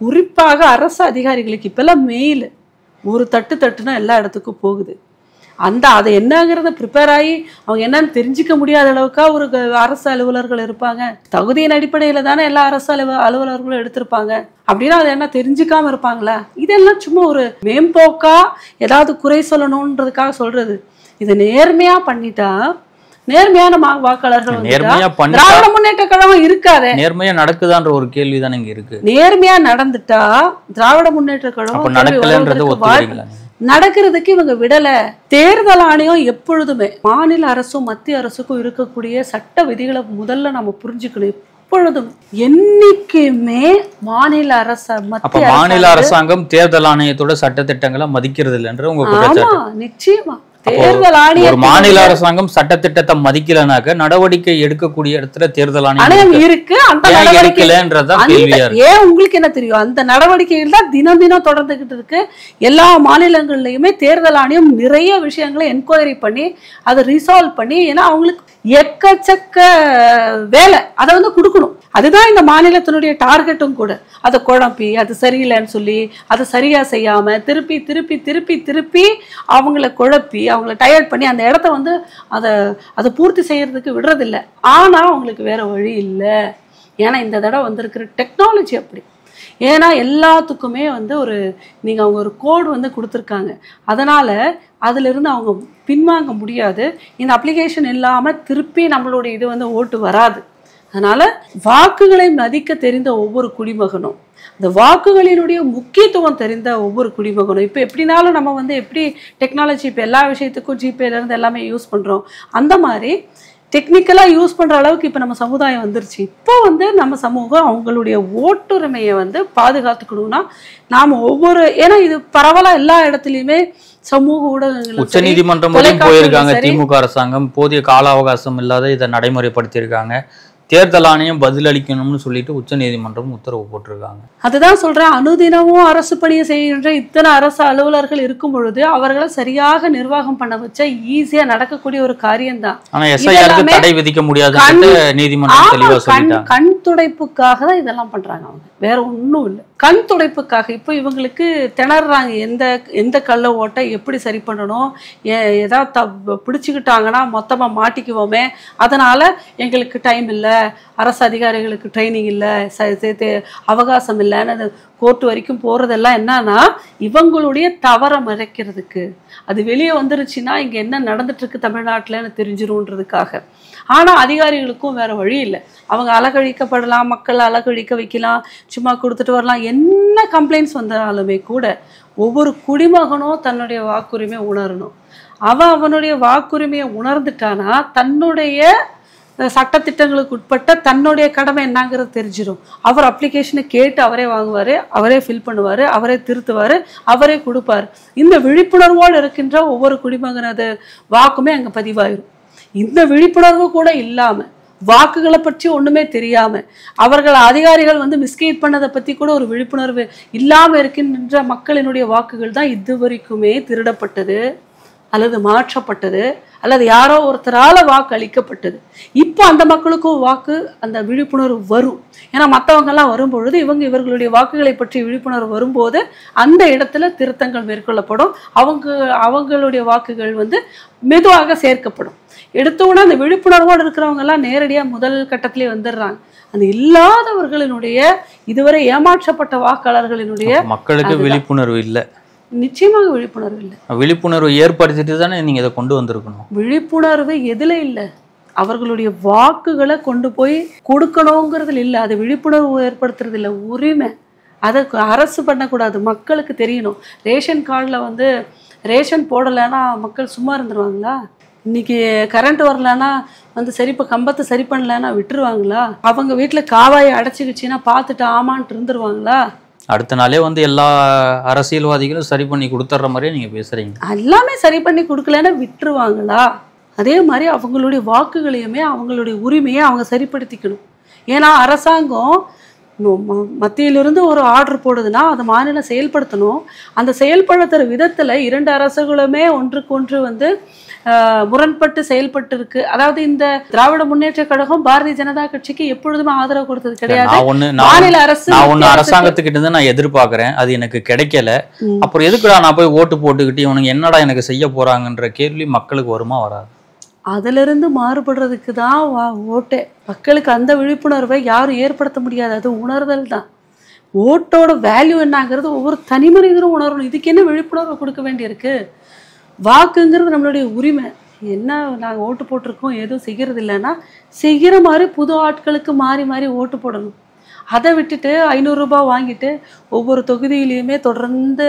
A: குறிப்பாக அரசு அதிகாரிகளுக்கு இப்பெல்லாம் மெயில் ஒரு தட்டுனா எல்லா இடத்துக்கும் போகுது. அதை என்னங்கிறத ப்ரிப்பேர் ஆகி அவங்க என்னன்னு தெரிஞ்சிக்க முடியாத அளவுக்கா ஒரு அரசு அலுவலர்கள் இருப்பாங்க. தகுதியின் அடிப்படையில தானே எல்லா அரசு அலுவலர்களும் எடுத்திருப்பாங்க. அப்படின்னா அதை என்ன தெரிஞ்சுக்காம இருப்பாங்களா? இதெல்லாம் சும்மா ஒரு மேம்போக்கா ஏதாவது குறை சொல்லணும்ன்றதுக்காக சொல்றது. இதை நேர்மையா பண்ணிட்டா, நேர்மையான வாக்காளர்கள் திராவிட முன்னேற்ற கழகம் இருக்காது.
B: நேர்மையா நடக்குதான்ற ஒரு கேள்விதான் இங்க இருக்கு.
A: நேர்மையா நடந்துட்டா திராவிட முன்னேற்ற கழகம் நடக்கிறதுக்கு இவங்க விடல. தேர்தல் ஆணையம் எப்பொழுதுமே மாநில அரசும் மத்திய அரசுக்கும் இருக்கக்கூடிய சட்ட விதிகளை முதல்ல நம்ம புரிஞ்சுக்கணும். எப்பொழுதும் என்னைக்குமே மாநில அரசாங்கம்
B: தேர்தல் ஆணையத்தோட சட்ட திட்டங்களை மதிக்கிறது இல்லைன்ற உங்க
A: நிச்சயமா தேர்தல் ஆணையம்
B: ஒரு மாநில அரசாங்கம் சட்டத்திட்டத்தை மதிக்கலனாக்க நடவடிக்கை எடுக்கக்கூடிய இடத்துல தேர்தல்
A: ஆணையம் இருக்கு. அந்த ஏன் உங்களுக்கு என்ன தெரியும், அந்த நடவடிக்கைகள் தான் தினம் தினம் தொடர்ந்துகிட்டு இருக்கு. எல்லா மாநிலங்கள்லயுமே தேர்தல் ஆணையம் நிறைய விஷயங்களை என்கொயரி பண்ணி அதை ரிசால்வ் பண்ணி, ஏன்னா அவங்களுக்கு எக்கச்சக்க வேலை அதை வந்து கொடுக்கணும். அதுதான் இந்த மாநிலத்தினுடைய டார்கெட்டும் கூட. அதை குழப்பி அது சரியில்லைன்னு சொல்லி அதை சரியா செய்யாம திருப்பி திருப்பி திருப்பி திருப்பி அவங்கள குழப்பி அவங்கள டயர்ட் பண்ணி அந்த இடத்த வந்து அதை பூர்த்தி செய்யறதுக்கு விடுறதில்லை. ஆனா அவங்களுக்கு வேற வழி இல்லை. ஏன்னா இந்த தடவை வந்திருக்கிற டெக்னாலஜி அப்படி. ஏன்னா எல்லாத்துக்குமே வந்து அவங்க ஒரு கோடு வந்து கொடுத்துருக்காங்க. அதனால அதிலிருந்து அவங்க பின்வாங்க முடியாது. இந்த அப்ளிகேஷன் இல்லாமல் திருப்பி நம்மளுடைய இது வந்து ஓட்டு வராது. அதனால வாக்குகளை மதிக்க தெரிந்த ஒவ்வொரு குடிமகனும், அந்த வாக்குகளினுடைய முக்கியத்துவம் தெரிந்த ஒவ்வொரு குடிமகனும், இப்போ எப்படினாலும் நம்ம வந்து எப்படி டெக்னாலஜி இப்போ எல்லா விஷயத்துக்கும் ஜிபேலேருந்து எல்லாமே யூஸ் பண்ணுறோம், அந்த மாதிரி டெக்னிக்கலாக யூஸ் பண்ணுற அளவுக்கு இப்போ நம்ம சமுதாயம் வந்துருச்சு. இப்போ வந்து நம்ம சமூகம் அவங்களுடைய ஓட்டுரிமையை வந்து பாதுகாத்துக்கணும்னா நாம் ஏன்னா இது பரவலாக எல்லா இடத்துலையுமே சமூக ஊடகங்கள்,
B: உச்ச நீதிமன்றம் போயிருக்காங்க. திமுக அரசாங்கம் போதிய கால அவகாசம் இல்லாத இதை நடைமுறைப்படுத்தியிருக்காங்க. தேர்தல் ஆணையம் பதில் அளிக்கணும்னு சொல்லிட்டு உச்ச நீதிமன்றம் உத்தரவு போட்டிருக்காங்க.
A: அதுதான் சொல்றேன், அனுதினமும் அரசு பணியை செய்கின்ற இத்தனை அரசு அலுவலர்கள் இருக்கும் பொழுது அவர்களை சரியாக நிர்வாகம் பண்ண வச்சா ஈஸியா நடக்கக்கூடிய ஒரு காரியம்தான்.
B: ஆனா எஸ்ஐஆருக்கு தடை விதிக்க முடியாது நீதிமன்றம் தெளிவா சொல்லிட்டாங்க.
A: கண் துடைப்புக்காக தான் இதெல்லாம் பண்றாங்க. அவங்க வேற ஒன்றும் இல்லை, கண் துடைப்புக்காக. இப்போ இவங்களுக்கு திணறாங்க, எந்த கள்ள ஓட்டை எப்படி சரி பண்ணணும், ஏதாவது பிடிச்சிக்கிட்டாங்கன்னா மொத்தமா மாட்டிக்குவோமே, அதனால எங்களுக்கு டைம் இல்லை, அரசு அதிகாரிகளுக்கு ட்ரைனிங் இல்லை, அவகாசம் இல்லைன்னு கோர்ட்டு வரைக்கும் போறதெல்லாம் என்னன்னா இவங்களுடைய தவறை மறைக்கிறதுக்கு. அது வெளியே வந்துருச்சுன்னா இங்க என்ன நடந்துட்டு இருக்கு தமிழ்நாட்டில்னு தெரிஞ்சிரும்ன்றதுக்காக. ஆனா அதிகாரிகளுக்கும் வேற வழி இல்லை. அவங்க அலக்கழிக்கப்படலாம், மக்கள் அலக்கழிக்க வைக்கலாம், சும்மா கொடுத்துட்டு வரலாம். என்ன கம்ப்ளைண்ட்ஸ் வந்தாலுமே கூட ஒவ்வொரு குடிமகனும் தன்னுடைய வாக்குரிமையை உணரணும். அவனுடைய வாக்குரிமையை உணர்ந்துட்டானா தன்னுடைய சட்டத்திட்டங்களுக்கு உட்பட்ட தன்னுடைய கடமை என்னங்கிறது தெரிஞ்சிடும். அவர் அப்ளிகேஷனை கேட்டு அவரே வாங்குவார், அவரே ஃபில் பண்ணுவார், அவரே திருத்துவார், அவரே கொடுப்பார். இந்த விழிப்புணர்வோடு இருக்கின்ற ஒவ்வொரு குடிமகனது வாக்குமே அங்கே பதிவாயிரும். இந்த விழிப்புணர்வு கூட இல்லாமல், வாக்குகளை பற்றி ஒன்றுமே தெரியாமல், அவர்கள் அதிகாரிகள் வந்து மிஸ்கைட் பண்ணதை பற்றி கூட ஒரு விழிப்புணர்வு இல்லாமல் இருக்கின்ற மக்களினுடைய வாக்குகள் தான் இதுவரைக்குமே திருடப்பட்டது அல்லது மாற்றப்பட்டது அல்லது யாரோ ஒருத்தரால வாக்கு அளிக்கப்பட்டது. இப்போ அந்த மக்களுக்கும் வாக்கு அந்த விழிப்புணர்வு வரும். ஏன்னா மற்றவங்கெல்லாம் வரும்பொழுது இவர்களுடைய வாக்குகளை பற்றி விழிப்புணர்வு வரும்போது அந்த இடத்துல திருத்தங்கள் மேற்கொள்ளப்படும். அவங்களுடைய வாக்குகள் வந்து மெதுவாக சேர்க்கப்படும். எடுத்தோன்னா அந்த விழிப்புணர்வோடு இருக்கிறவங்க எல்லாம் நேரடியாக முதல் கட்டத்திலே வந்துடுறாங்க. அந்த இல்லாதவர்களினுடைய இதுவரை ஏமாற்றப்பட்ட வாக்காளர்களினுடைய
B: மக்களுக்கு விழிப்புணர்வு இல்லை.
A: நிச்சயமாக விழிப்புணர்வு இல்லை.
B: விழிப்புணர்வு ஏற்படுத்திட்டு தானே நீங்க இதை கொண்டு வந்திருக்கணும்.
A: விழிப்புணர்வு எதுல இல்லை, அவர்களுடைய வாக்குகளை கொண்டு போய் கொடுக்கணுங்கிறதுல இல்லை. அது விழிப்புணர்வு ஏற்படுத்துறது இல்லை, உரிமை. அதை அரசு பண்ணக்கூடாது, மக்களுக்கு தெரியணும். ரேஷன் கார்டில் வந்து ரேஷன் போடலைன்னா மக்கள் சும்மா இருந்துருவாங்களா? இன்னைக்கு கரண்ட் வரலன்னா வந்து கம்பத்தை சரி பண்ணலன்னா விட்டுருவாங்களா? அவங்க வீட்டில் காவாயை அடைச்சிக்கிச்சின்னா பார்த்துட்டு ஆமான்ட்டு இருந்துருவாங்களா?
B: அடுத்த நாளே வந்து எல்லா அரசியல்வாதிகளும் சரி பண்ணி கொடுத்துட்ற மாதிரியே நீங்க பேசுறீங்க. எல்லாமே
A: சரி பண்ணி கொடுக்கலன்னா விட்டுருவாங்களா? அதே மாதிரி அவங்களுடைய வாக்குகளையுமே அவங்களுடைய உரிமையை அவங்க சரிப்படுத்திக்கணும். ஏன்னா அரசாங்கம் மத்தியிலிருந்து ஒரு ஆர்டர் போடுதுன்னா அதை மாநிலம் செயல்படுத்தணும். அந்த செயல்படுத்துகிற விதத்தில் இரண்டு அரசுகளுமே ஒன்றுக்கு ஒன்று வந்து முரண்பட்டு செயல்பட்டு இருக்கு. அதாவது இந்த திராவிட முன்னேற்ற கழகம் பாரதிய ஜனதா கட்சிக்கு எப்பொழுதுமே ஆதரவு கொடுத்தது கிடையாது. மாநில அரசு
B: அரசாங்கத்துக்கிட்ட இருந்து நான் எதிர்பார்க்கிறேன், அது எனக்கு கிடைக்கல, அப்புறம் எதுக்குடா நான் போய் ஓட்டு போட்டுக்கிட்டு இவனுக்கு என்னடா எனக்கு செய்ய போறாங்கன்ற கேள்வி மக்களுக்கு வருமா வராது?
A: அதுல இருந்து மாறுபடுறதுக்கு தான் ஓட்டே. மக்களுக்கு அந்த விழிப்புணர்வை யாரும் ஏற்படுத்த முடியாது, அது உணர்தல் தான். ஓட்டோட வேல்யூ என்னங்கிறது ஒவ்வொரு தனி மனிதரும் உணரணும். இதுக்கு என்ன விழிப்புணர்வு கொடுக்க வேண்டியிருக்கு? வாக்குங்கிறது நம்மளுடைய உரிமை. என்ன நாங்கள் ஓட்டு போட்டிருக்கோம் எதுவும் செய்கிறது இல்லைன்னா செய்கிற மாதிரி புது ஆட்களுக்கு மாறி மாறி ஓட்டு போடணும். அதை விட்டுட்டு 500 ரூபாய் வாங்கிட்டு ஒவ்வொரு தொகுதியிலையுமே தொடர்ந்து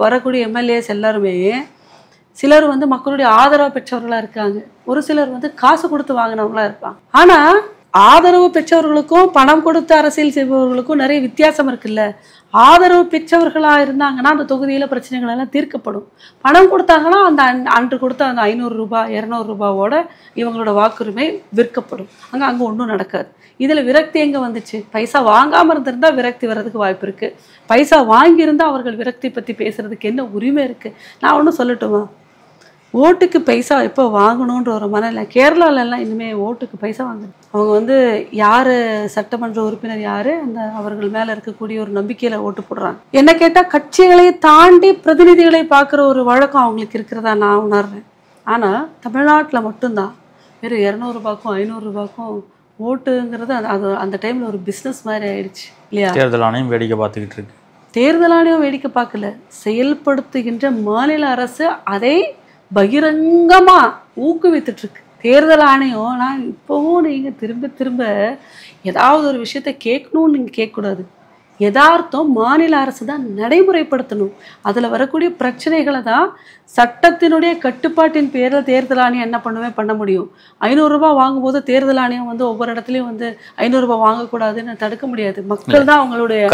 A: வரக்கூடிய எம்எல்ஏஸ் எல்லாருமே சிலர் வந்து மக்களுடைய ஆதரவு பெற்றவர்களாக இருக்காங்க, ஒரு சிலர் வந்து காசு கொடுத்து வாங்கினவங்களா இருப்பாங்க. ஆனால் ஆதரவு பெற்றவர்களுக்கும் பணம் கொடுத்து அரசியல் செய்பவர்களுக்கும் நிறைய வித்தியாசம் இருக்குல்ல. ஆதரவு பெற்றவர்களாக இருந்தாங்கன்னா அந்த தொகுதியில் பிரச்சனைகள் எல்லாம் தீர்க்கப்படும். பணம் கொடுத்தாங்கன்னா அந்த அன்று கொடுத்த அந்த 500 ரூபாய் 200 ரூபாவோட இவங்களோட வாக்குரிமை விற்கப்படும். அங்கே ஒன்றும் நடக்காது. இதில் விரக்தி எங்கே வந்துச்சு? பைசா வாங்காமல் இருந்திருந்தால் விரக்தி வர்றதுக்கு வாய்ப்பு இருக்குது. பைசா வாங்கியிருந்தால் அவர்கள் விரக்தி பற்றி பேசுகிறதுக்கு என்ன உரிமை இருக்குது? நான் ஒன்றும் சொல்லட்டுமா? ஓட்டுக்கு பைசா எப்போ வாங்கணுன்ற ஒரு மனநிலை. கேரளாவிலலாம் இனிமேல் ஓட்டுக்கு பைசா வாங்கணும். அவங்க யார் சட்டமன்ற உறுப்பினர் யார் அந்த அவர்கள் மேலே இருக்கக்கூடிய ஒரு நம்பிக்கையில் ஓட்டு போடுறாங்க. என்ன கேட்டால் கட்சிகளை தாண்டி பிரதிநிதிகளை பார்க்குற ஒரு வழக்கம் அவங்களுக்கு இருக்கிறதா நான் உணர்றேன். ஆனால் தமிழ்நாட்டில் மட்டும்தான் வெறும் 200 ரூபாய்க்கும் 500 ரூபாய்க்கும் ஓட்டுங்கிறது அது அந்த டைமில் ஒரு பிஸ்னஸ் மாதிரி ஆயிடுச்சு இல்லையா?
B: தேர்தல் ஆணையம் வேடிக்கை பார்த்துக்கிட்டு இருக்கு.
A: தேர்தல் ஆணையம் வேடிக்கை பார்க்கல, செயல்படுத்துகின்ற மாநில அரசு அதை பகிரங்கமா ஊக்குவித்துட்டு இருக்கு. தேர்தல் ஆணையம் நான் இப்போவும் நீங்கள் திரும்ப திரும்ப ஏதாவது ஒரு விஷயத்த கேட்கணும்னு நீங்கள் கேட்கக்கூடாது. யதார்த்தம் மாநில அரசு தான் நடைமுறைப்படுத்தணும். அதில் வரக்கூடிய பிரச்சனைகளை தான் சட்டத்தினுடைய கட்டுப்பாட்டின் பேரில் தேர்தல் ஆணையம் என்ன பண்ண முடியும். 500 ரூபாய் வாங்கும்போது தேர்தல் ஆணையம் ஒவ்வொரு இடத்துலையும் 500 ரூபாய் வாங்கக்கூடாதுன்னு தடுக்க முடியாது. மக்கள் தான் அவங்களுடைய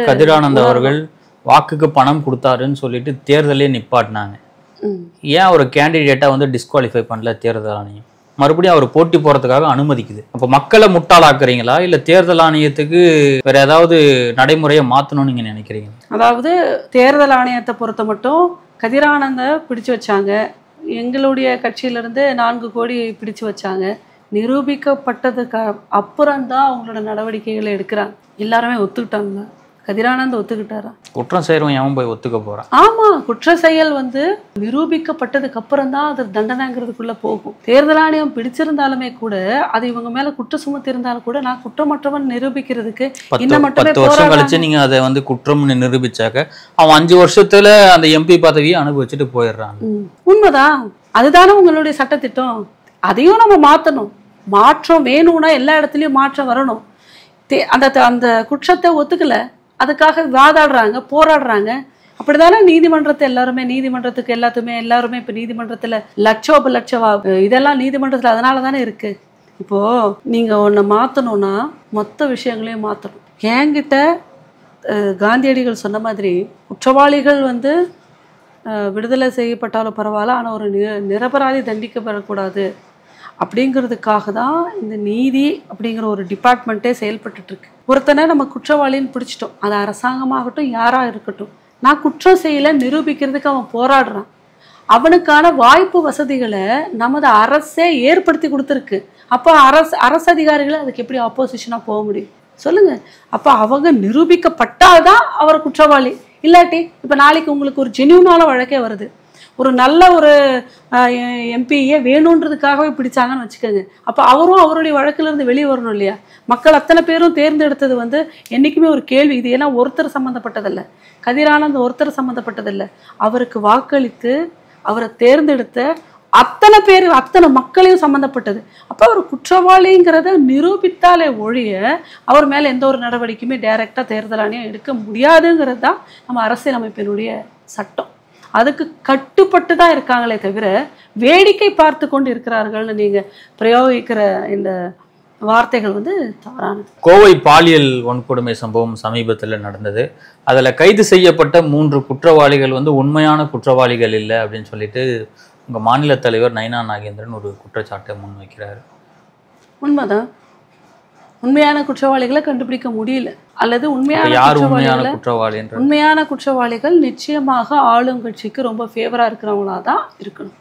B: கதிரானந்த் அவர்கள் வாக்குக்கு பணம் கொடுத்தாருன்னு சொல்லிட்டு தேர்தலே நிப்பாட்டினாங்க. ஏன் ஒரு கேண்டிடேட்டா டிஸ்குவாலிஃபை பண்ணல தேர்தல் ஆணையம்? மறுபடியும் அவர் போட்டி போறதுக்காக அனுமதிக்குது. அப்போ மக்களை முட்டாளாக்குறீங்களா இல்ல தேர்தல் ஆணையத்துக்கு வேற ஏதாவது நடைமுறையை மாத்தணும்னு நீங்க நினைக்கிறீங்க?
A: அதாவது தேர்தல் ஆணையத்தை பொறுத்த மட்டும் கதிரானந்த பிடிச்சு வச்சாங்க. எங்களுடைய கட்சியிலிருந்து 4 கோடி பிடிச்சு வச்சாங்க. நிரூபிக்கப்பட்டதுக்கு அப்புறம்தான் அவங்களோட நடவடிக்கைகளை எடுக்கிறாங்க. எல்லாருமே ஒத்துக்கிட்டாங்க. கதிரானந்த் ஒத்துக்கிட்டாரா?
B: குற்றம் செய்யறவன் எவன் போய் ஒத்துக்க போறான்?
A: ஆமா, குற்ற செயல் நிரூபிக்கப்பட்டதுக்கு அப்புறம் தான் அது தண்டனைங்கிறதுக்குள்ள போகும். தேர்தல் ஆணையம் பிடிச்சிருந்தாலுமே கூட அது இவங்க மேல குற்றம் சுமத்தி இருந்தாலும் கூட நான் குற்றமற்றவன் நிரூபிக்கிறதுக்கு இன்னும் மட்டுமே
B: 10 வருஷம் கழிச்சு நீங்க அதை குற்றம்னு நிரூபிச்சாக்க அவன் 5 வருஷத்துல அந்த எம்பி பதவியை அனுபவிச்சுட்டு போயிடுறான்.
A: உண்மைதான். அதுதானே உங்களுடைய சட்டத்திட்டம். அதையும் நம்ம மாத்தணும். மாற்றம் வேணும்னா எல்லா இடத்துலயும் மாற்றம் வரணும். அந்த குற்றத்தை ஒத்துக்கல, அதுக்காக வாதாடுறாங்க, போராடுறாங்க. அப்படிதானே நீதிமன்றத்துக்கு எல்லாருமே இப்போ நீதிமன்றத்தில் லட்ச இதெல்லாம் நீதிமன்றத்தில் அதனால தானே இருக்கு. இப்போ நீங்க ஒன்று மாற்றணும்னா மொத்த விஷயங்களையும் மாற்றணும். என்கிட்ட காந்தியடிகள் சொன்ன மாதிரி குற்றவாளிகள் விடுதலை செய்யப்பட்டாலும் பரவாயில்ல, ஆனால் ஒரு நிரபராதி தண்டிக்கப்படக்கூடாது அப்படிங்கிறதுக்காக தான் இந்த நீதி அப்படிங்கிற ஒரு டிபார்ட்மெண்ட்டே செயல்பட்டுருக்கு. ஒருத்தனை நம்ம குற்றவாளின்னு பிடிச்சிட்டோம், அது அரசாங்கமாகட்டும் யாராக இருக்கட்டும், நான் குற்றம் செய்யலை நிரூபிக்கிறதுக்கு அவன் போராடுறான். அவனுக்கான வாய்ப்பு வசதிகளை நமது அரசே ஏற்படுத்தி கொடுத்துருக்கு. அப்போ அரசு அதிகாரிகளை அதுக்கு எப்படி ஆப்போசிஷனாக போக முடியும் சொல்லுங்க? அப்போ அவங்க நிரூபிக்கப்பட்டால்தான் அவர் குற்றவாளி. இல்லாட்டி இப்போ நாளைக்கு உங்களுக்கு ஒரு ஜென்யூனான வழக்கே வருது, ஒரு நல்ல ஒரு எம்பியை வேணுன்றதுக்காகவே பிடிச்சாங்கன்னு வச்சுக்கோங்க. அப்போ அவரும் அவருடைய வழக்கிலிருந்து வெளியே வரணும் இல்லையா? மக்கள் அத்தனை பேரும் தேர்ந்தெடுத்தது என்றைக்குமே ஒரு கேள்வி. இது ஏன்னா ஒருத்தர் சம்மந்தப்பட்டதில்லை, கதிரானந்த் ஒருத்தர் சம்மந்தப்பட்டதில்லை. அவருக்கு வாக்களித்து அவரை தேர்ந்தெடுத்த அத்தனை மக்களையும் சம்மந்தப்பட்டது. அப்போ அவர் குற்றவாளிங்கிறத நிரூபித்தாலே ஒழிய அவர் மேலே எந்த ஒரு நடவடிக்கையுமே டைரெக்டாக தேர்தல் ஆணையம் எடுக்க முடியாதுங்கிறது தான் நம்ம அரசியலமைப்பினுடைய சட்டம். அதுக்கு கட்டுப்பட்டு தான் இருக்காங்களே தவிர வேடிக்கை பார்த்து கொண்டு இருக்கிறார்கள்னு நீங்கள் பிரயோகிக்கிற இந்த வார்த்தைகள் தவறானது.
B: கோவை பாலியல் வன்கொடுமை சம்பவம் சமீபத்தில் நடந்தது. அதில் கைது செய்யப்பட்ட 3 குற்றவாளிகள் உண்மையான குற்றவாளிகள் இல்லை அப்படின்னு சொல்லிட்டு உங்கள் மாநில தலைவர் நயினா நாகேந்திரன் ஒரு குற்றச்சாட்டை முன்வைக்கிறார்.
A: உண்மைதான். உண்மையான குற்றவாளிகளை கண்டுபிடிக்க முடியல, அல்லது உண்மையான குற்றவாளிகள் நிச்சயமாக ஆளுங்கட்சிக்கு ரொம்ப ஃபேவராக இருக்கிறவங்களா தான் இருக்கணும்.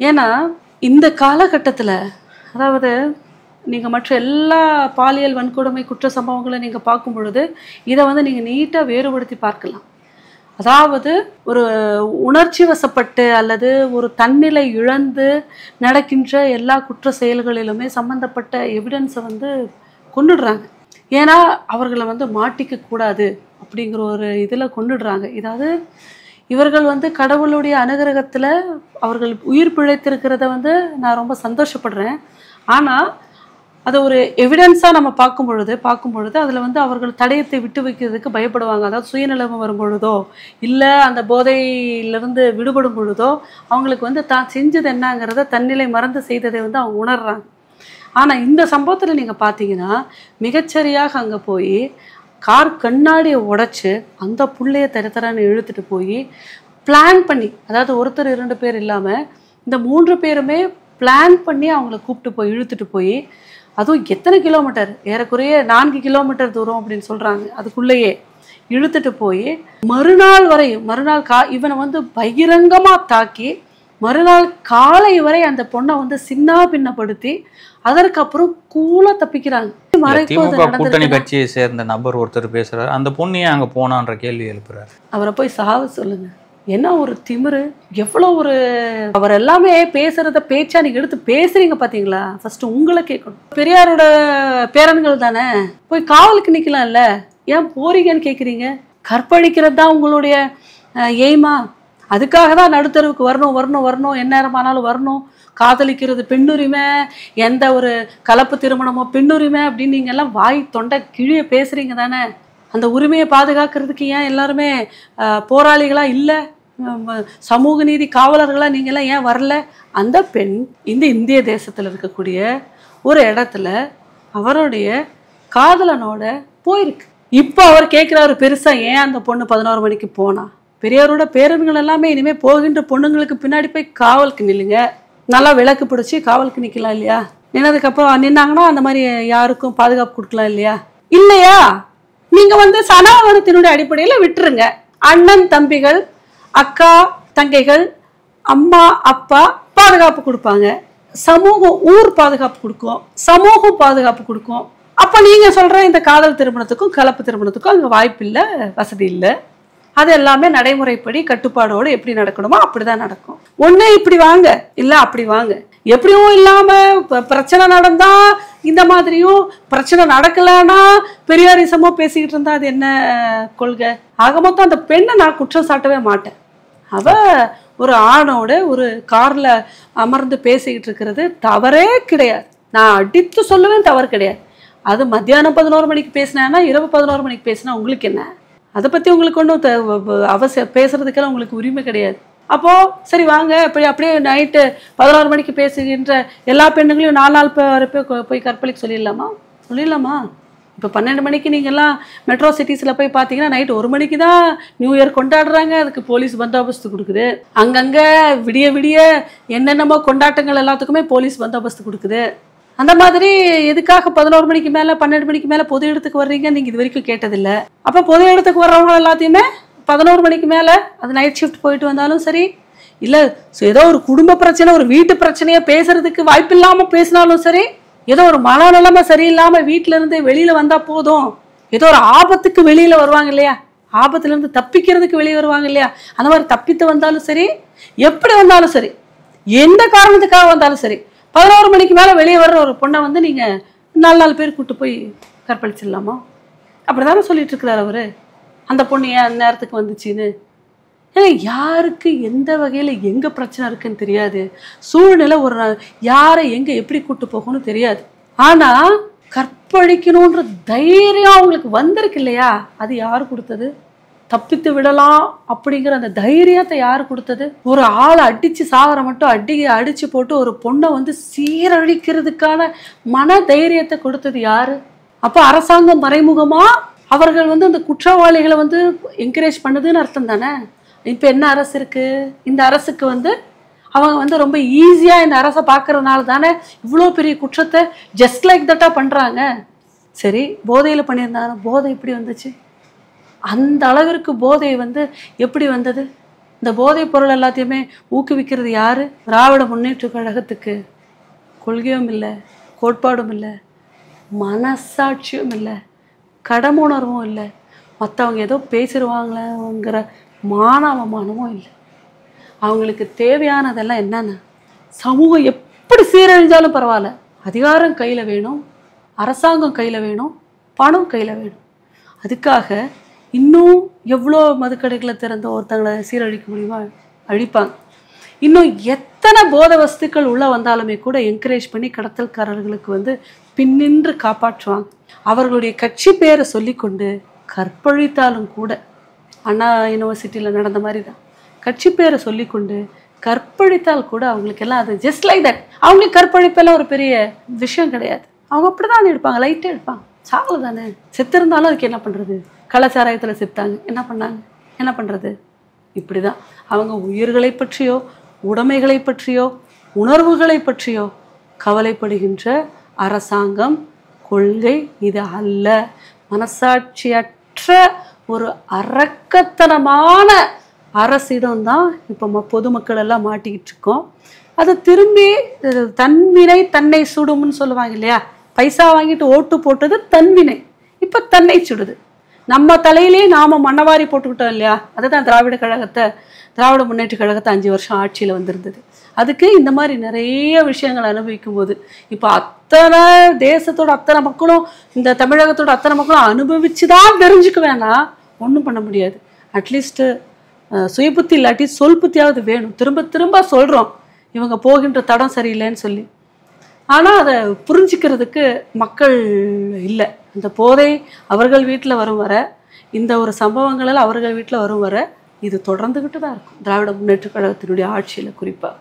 A: ஏன்னா இந்த காலகட்டத்தில், அதாவது நீங்கள் மற்ற எல்லா பாலியல் வன்கொடுமை குற்ற சம்பவங்களை நீங்கள் பார்க்கும் பொழுது இதை நீங்கள் நீட்டாக வேறுபடுத்தி பார்க்கலாம். அதாவது ஒரு உணர்ச்சி வசப்பட்டு அல்லது ஒரு தன்னிலை இழந்து நடக்கின்ற எல்லா குற்ற செயல்களிலுமே சம்மந்தப்பட்ட எவிடன்ஸை கொண்டுடுறாங்க. ஏன்னா அவர்களை மாட்டிக்க கூடாது அப்படிங்கிற ஒரு இதில் கொண்டுடுறாங்க. இதாவது இவர்கள் கடவுளுடைய அனுகிரகத்தில் அவர்கள் உயிர் பிழைத்திருக்கிறத நான் ரொம்ப சந்தோஷப்படுறேன். ஆனால் அதை ஒரு எவிடன்ஸாக நம்ம பார்க்கும் பொழுது அதில் அவர்கள் தடயத்தை விட்டு வைக்கிறதுக்கு பயப்படுவாங்க. அதாவது சுயநிலைமை வரும் பொழுதோ இல்லை அந்த போதையிலிருந்து விடுபடும் பொழுதோ அவங்களுக்கு தான் செஞ்சது என்னங்கிறத தன்னிலை மறந்து செய்ததை அவங்க உணர்றாங்க. ஆனால் இந்த சம்பவத்தில் நீங்கள் பார்த்தீங்கன்னா மிகச்சரியாக அங்கே போய் கார் கண்ணாடியை உடைச்சு அந்த புள்ளைய தரத்தரான்னு இழுத்துட்டு போய் பிளான் பண்ணி, அதாவது ஒருத்தர் 2 பேர் இல்லாமல் இந்த 3 பேருமே பிளான் பண்ணி அவங்கள கூப்பிட்டு போய் இழுத்துட்டு போய், அதுவும் எத்தனை கிலோமீட்டர், ஏறக்குறைய 4 கிலோமீட்டர் தூரம் அப்படின்னு சொல்கிறாங்க, அதுக்குள்ளேயே இழுத்துட்டு போய் மறுநாள் இவனை வந்து பகிரங்கமாக தாக்கி மறுநாள் காலை வரை அந்த பொண்ணை வந்து சின்ன பின்னப்படுத்தி அதற்கப்புறம் கூலா தப்பிக்கிறாங்க.
B: திமுக கூட்டணி கட்சியை சேர்ந்த நபர் ஒருத்தர் பேசுறாரு, அந்த பொண்ணையே அங்க போனான்ற கேள்வி எழுப்புறாரு.
A: அவரை போய் சாவ சொல்லுங்க. என்ன ஒரு திமிரு, எவ்வளோ ஒரு அவர் எல்லாமே பேச்சா நீங்க எடுத்து பேசுறீங்க பாத்தீங்களா? ஃபர்ஸ்ட் உங்களை கேட்கணும். பெரியாரோட பேரன்கள் தானே, போய் காவலுக்கு நிக்கலாம்ல, ஏன் போறீங்கன்னு கேட்குறீங்க? கற்பழிக்கிறது தான் உங்களுடைய எய்மா? அதுக்காக தான் நடுத்தருவுக்கு வரணும், எந்நேரமானாலும் வரணும். காதலிக்கிறது பெண்ணுரிமை, எந்த ஒரு கலப்பு திருமணமோ பெண்ணுரிமை அப்படின்னு நீங்கள் எல்லாம் வாய் தொண்டை கிழிய பேசுகிறீங்க தானே. அந்த உரிமையை பாதுகாக்கிறதுக்கு ஏன் எல்லாருமே போராளிகளாக இல்லை, சமூக நீதி காவலர்களாக நீங்கள்லாம் ஏன் வரல? அந்த பெண் இந்த இந்திய தேசத்தில் இருக்கக்கூடிய ஒரு இடத்துல அவருடைய காதலனோட போயிருக்கு. இப்போ அவர் கேட்குறாரு பெருசாக, ஏன் அந்த பொண்ணு 11 மணிக்கு போனா? பெரியாரோட பேரன்கள் எல்லாமே இனிமேல் போகின்ற பொண்ணுங்களுக்கு பின்னாடி போய் காவலுக்கு நில்லுங்க, நல்லா விளக்கு பிடிச்சி காவலுக்கு நிற்கலாம் இல்லையா? நின்னதுக்கப்புறம் நின்னாங்கன்னா அந்த மாதிரி யாருக்கும் பாதுகாப்பு கொடுக்கலாம் இல்லையா? இல்லையா? நீங்கள் வந்து சனாதனத்தினுடைய அடிப்படையில் விட்டுருங்க. அண்ணன் தம்பிகள், அக்கா தங்கைகள், அம்மா அப்பா பாதுகாப்பு கொடுப்பாங்க, சமூகம் ஊர் பாதுகாப்பு கொடுக்கும், சமூகம் பாதுகாப்பு கொடுக்கும். அப்போ நீங்கள் சொல்கிற இந்த காதல் திருமணத்துக்கும் கலப்பு திருமணத்துக்கும் அங்கே வாய்ப்பு இல்லை, வசதி இல்லை. அது எல்லாமே நடைமுறைப்படி கட்டுப்பாடோடு எப்படி நடக்கணுமோ அப்படிதான் நடக்கும். ஒன்று இப்படி வாங்க, இல்லை அப்படி வாங்க. எப்படியும் இல்லாமல் பிரச்சனை நடந்தா இந்த மாதிரியும், பிரச்சனை நடக்கலைன்னா பெரியாரிசமோ பேசிக்கிட்டு இருந்தா அது என்ன கொள்கை? ஆக மொத்தம் அந்த பெண்ணை நான் குற்றம் சாட்டவே மாட்டேன். அவ ஒரு ஆணோட ஒரு காரில் அமர்ந்து பேசிக்கிட்டு இருக்கிறது தவறே கிடையாது. நான் அடித்து சொல்லுவேன், தவறு கிடையாது. அது மத்தியானம் 11 மணிக்கு பேசினா, இரவு 11 மணிக்கு பேசினா உங்களுக்கு என்ன? அதை பற்றி உங்களுக்கு ஒன்றும் அவசியம் பேசுறதுக்கெல்லாம் உங்களுக்கு உரிமை கிடையாது. அப்போது சரி வாங்க, அப்படியே நைட்டு 11 மணிக்கு பேசுகின்ற எல்லா பெண்ணுங்களையும் 4 நாள் போய் கற்பழிக்க சொல்லிடலாமா? இப்போ 12 மணிக்கு நீங்கள்லாம் மெட்ரோ சிட்டிஸில் போய் பார்த்தீங்கன்னா நைட்டு 1 மணிக்கு தான் நியூ இயர் கொண்டாடுறாங்க. அதுக்கு போலீஸ் பந்தோபஸ்து கொடுக்குது. அங்கங்கே விடிய என்னென்னமோ கொண்டாட்டங்கள் எல்லாத்துக்குமே போலீஸ் பந்தோபஸ்து கொடுக்குது. அந்த மாதிரி எதுக்காக 11 மணிக்கு மேலே 12 மணிக்கு மேலே பொது இடத்துக்கு வர்றீங்க நீங்கள் இது வரைக்கும் கேட்டதில்லை. அப்போ பொது இடத்துக்கு வர்றவங்க எல்லாத்தையுமே 11 மணிக்கு மேலே, அது நைட் ஷிஃப்ட் போயிட்டு வந்தாலும் சரி, இல்லை ஏதோ ஒரு குடும்ப பிரச்சனை, ஒரு வீட்டு பிரச்சனையை பேசுறதுக்கு வாய்ப்பு இல்லாமல் பேசினாலும் சரி, ஏதோ ஒரு மனநிலைமை சரியில்லாமல் வீட்டிலேருந்து வெளியில் வந்தால் போதும், ஏதோ ஒரு ஆபத்துக்கு வெளியில் வருவாங்க இல்லையா, ஆபத்துலேருந்து தப்பிக்கிறதுக்கு வெளியே வருவாங்க இல்லையா, அந்த மாதிரி தப்பித்து வந்தாலும் சரி, எப்படி வந்தாலும் சரி, எந்த காரணத்துக்காக வந்தாலும் சரி, 11 மணிக்கு மேலே வெளியே வர்ற ஒரு பொண்ணை வந்து நீங்கள் 4 பேர் கூப்பிட்டு போய் கற்பழிச்சிடலாமா? அப்படி தானே சொல்லிட்டு இருக்கிறார் அவர். அந்த பொண்ணு ஏன் அந்த நேரத்துக்கு வந்துச்சின்னு. ஏன்னா யாருக்கு எந்த வகையில் எங்கே பிரச்சனை இருக்குன்னு தெரியாது. சூழ்நிலை ஒரு யாரை எங்கே எப்படி கூப்பிட்டு போகணும்னு தெரியாது. ஆனால் கற்பழிக்கணுன்ற தைரியம் அவங்களுக்கு வந்திருக்கு இல்லையா, அது யார் கொடுத்தது? தப்பித்து விடலாம் அப்படிங்கிற அந்த தைரியத்தை யார் கொடுத்தது? ஒரு ஆளை அடித்து சாவர மட்டும் அடித்து போட்டு ஒரு பொண்ணை வந்து சீரழிக்கிறதுக்கான மன தைரியத்தை கொடுத்தது யாரு? அப்போ அரசாங்கம் மறைமுகமாக அவர்கள் வந்து அந்த குற்றவாளிகளை வந்து என்கரேஜ் பண்ணுதுன்னு அர்த்தம் தானே. இப்போ என்ன அரசு இருக்குது? இந்த அரசுக்கு வந்து அவங்க வந்து ரொம்ப ஈஸியாக இந்த அரசை பார்க்கறதுனால தானே இவ்வளோ பெரிய குற்றத்தை ஜஸ்ட் லைக் தட்டாக பண்ணுறாங்க. சரி, போதையில் பண்ணியிருந்தாங்க, போதை எப்படி வந்துச்சு? அந்த அளவிற்கு போதை வந்து எப்படி வந்தது? இந்த போதைப் பொருள் எல்லாத்தையுமே ஊக்குவிக்கிறது யார்? திராவிட முன்னேற்ற கழகத்துக்கு கொள்கையும் இல்லை, கோட்பாடும் இல்லை, மனசாட்சியும் இல்லை, கடமுணர்வும் இல்லை, மற்றவங்க ஏதோ பேசிடுவாங்களேங்கிற மானவமானமும் இல்லை. அவங்களுக்கு தேவையானதெல்லாம் என்னென்ன? சமூகம் எப்படி சீரழிஞ்சாலும் பரவாயில்ல, அதிகாரம் கையில் வேணும், அரசாங்கம் கையில் வேணும், பணம் கையில் வேணும். அதுக்காக இன்னும் எவ்வளோ மதுக்கடைகளை திறந்த ஒருத்தங்களை சீரழிக்க முடியுமா? அழிப்பாங்க. இன்னும் எத்தனை போதை வஸ்துக்கள் உள்ளே வந்தாலுமே கூட என்கரேஜ் பண்ணி கடத்தல்காரர்களுக்கு வந்து பின்னின்று காப்பாற்றுவாங்க. அவர்களுடைய கட்சி பேரை சொல்லிக்கொண்டு கற்பழித்தாலும் கூட, அண்ணா யூனிவர்சிட்டியில் நடந்த மாதிரி தான், கட்சி பேரை சொல்லிக்கொண்டு கற்பழித்தால் கூட அவங்களுக்கெல்லாம் அது ஜஸ்ட் லைக் தட். அவங்களுக்கு கற்பழிப்பெல்லாம் ஒரு பெரிய விஷயம் கிடையாது. அவங்க அப்படி தான் எடுப்பாங்க, லைட்டாக எடுப்பாங்க. சாவு தானே, செத்து இருந்தாலும் அதுக்கு என்ன பண்ணுறது, கலாச்சாரத்தில் செத்தாங்க என்ன பண்ணாங்க, என்ன பண்ணுறது. இப்படி தான் அவங்க உயிர்களை பற்றியோ உடைமைகளை பற்றியோ உணர்வுகளை பற்றியோ கவலைப்படுகின்ற அரசாங்கம், கொள்கை இது அல்ல. மனசாட்சியற்ற ஒரு அரக்கத்தனமான அரசிடம்தான் இப்போ பொதுமக்கள் எல்லாம் மாட்டிக்கிட்டு இருக்கோம். அது திரும்பி தன்வினை தன்னை சுடும்னு சொல்லுவாங்க இல்லையா, பைசா வாங்கிட்டு ஓட்டு போட்டது தன்வினை, இப்போ தன்னை சுடுது. நம்ம தலையிலே நாம் மண்ணவாரி போட்டுக்கிட்டோம் இல்லையா. அதுதான் திராவிட முன்னேற்ற கழகத்தை 5 வருஷம் ஆட்சியில் வந்திருந்தது. அதுக்கு இந்த மாதிரி நிறைய விஷயங்கள் அனுபவிக்கும் போது இப்போ அத்தனை தேசத்தோட அத்தனை மக்களும் இந்த தமிழகத்தோட அத்தனை மக்களும் அனுபவிச்சு தான் தெரிஞ்சுக்க வேணாம், ஒன்றும் பண்ண முடியாது. அட்லீஸ்ட்டு சுயபுத்தி இல்லாட்டி சொல் புத்தியாவது வேணும். திரும்ப திரும்ப சொல்கிறோம் இவங்க போகின்ற தடம் சரியில்லைன்னு சொல்லி. ஆனால் அதை புரிஞ்சிக்கிறதுக்கு மக்கள் இல்லை. இந்த போதை அவர்கள் வீட்டில் வரும் வர, இந்த ஒரு சம்பவங்களில் அவர்கள் வீட்டில் வரும் வர இது தொடர்ந்துக்கிட்டு தான் இருக்கும் திராவிட முன்னேற்ற கழகத்தினுடைய ஆட்சியில் குறிப்பாக.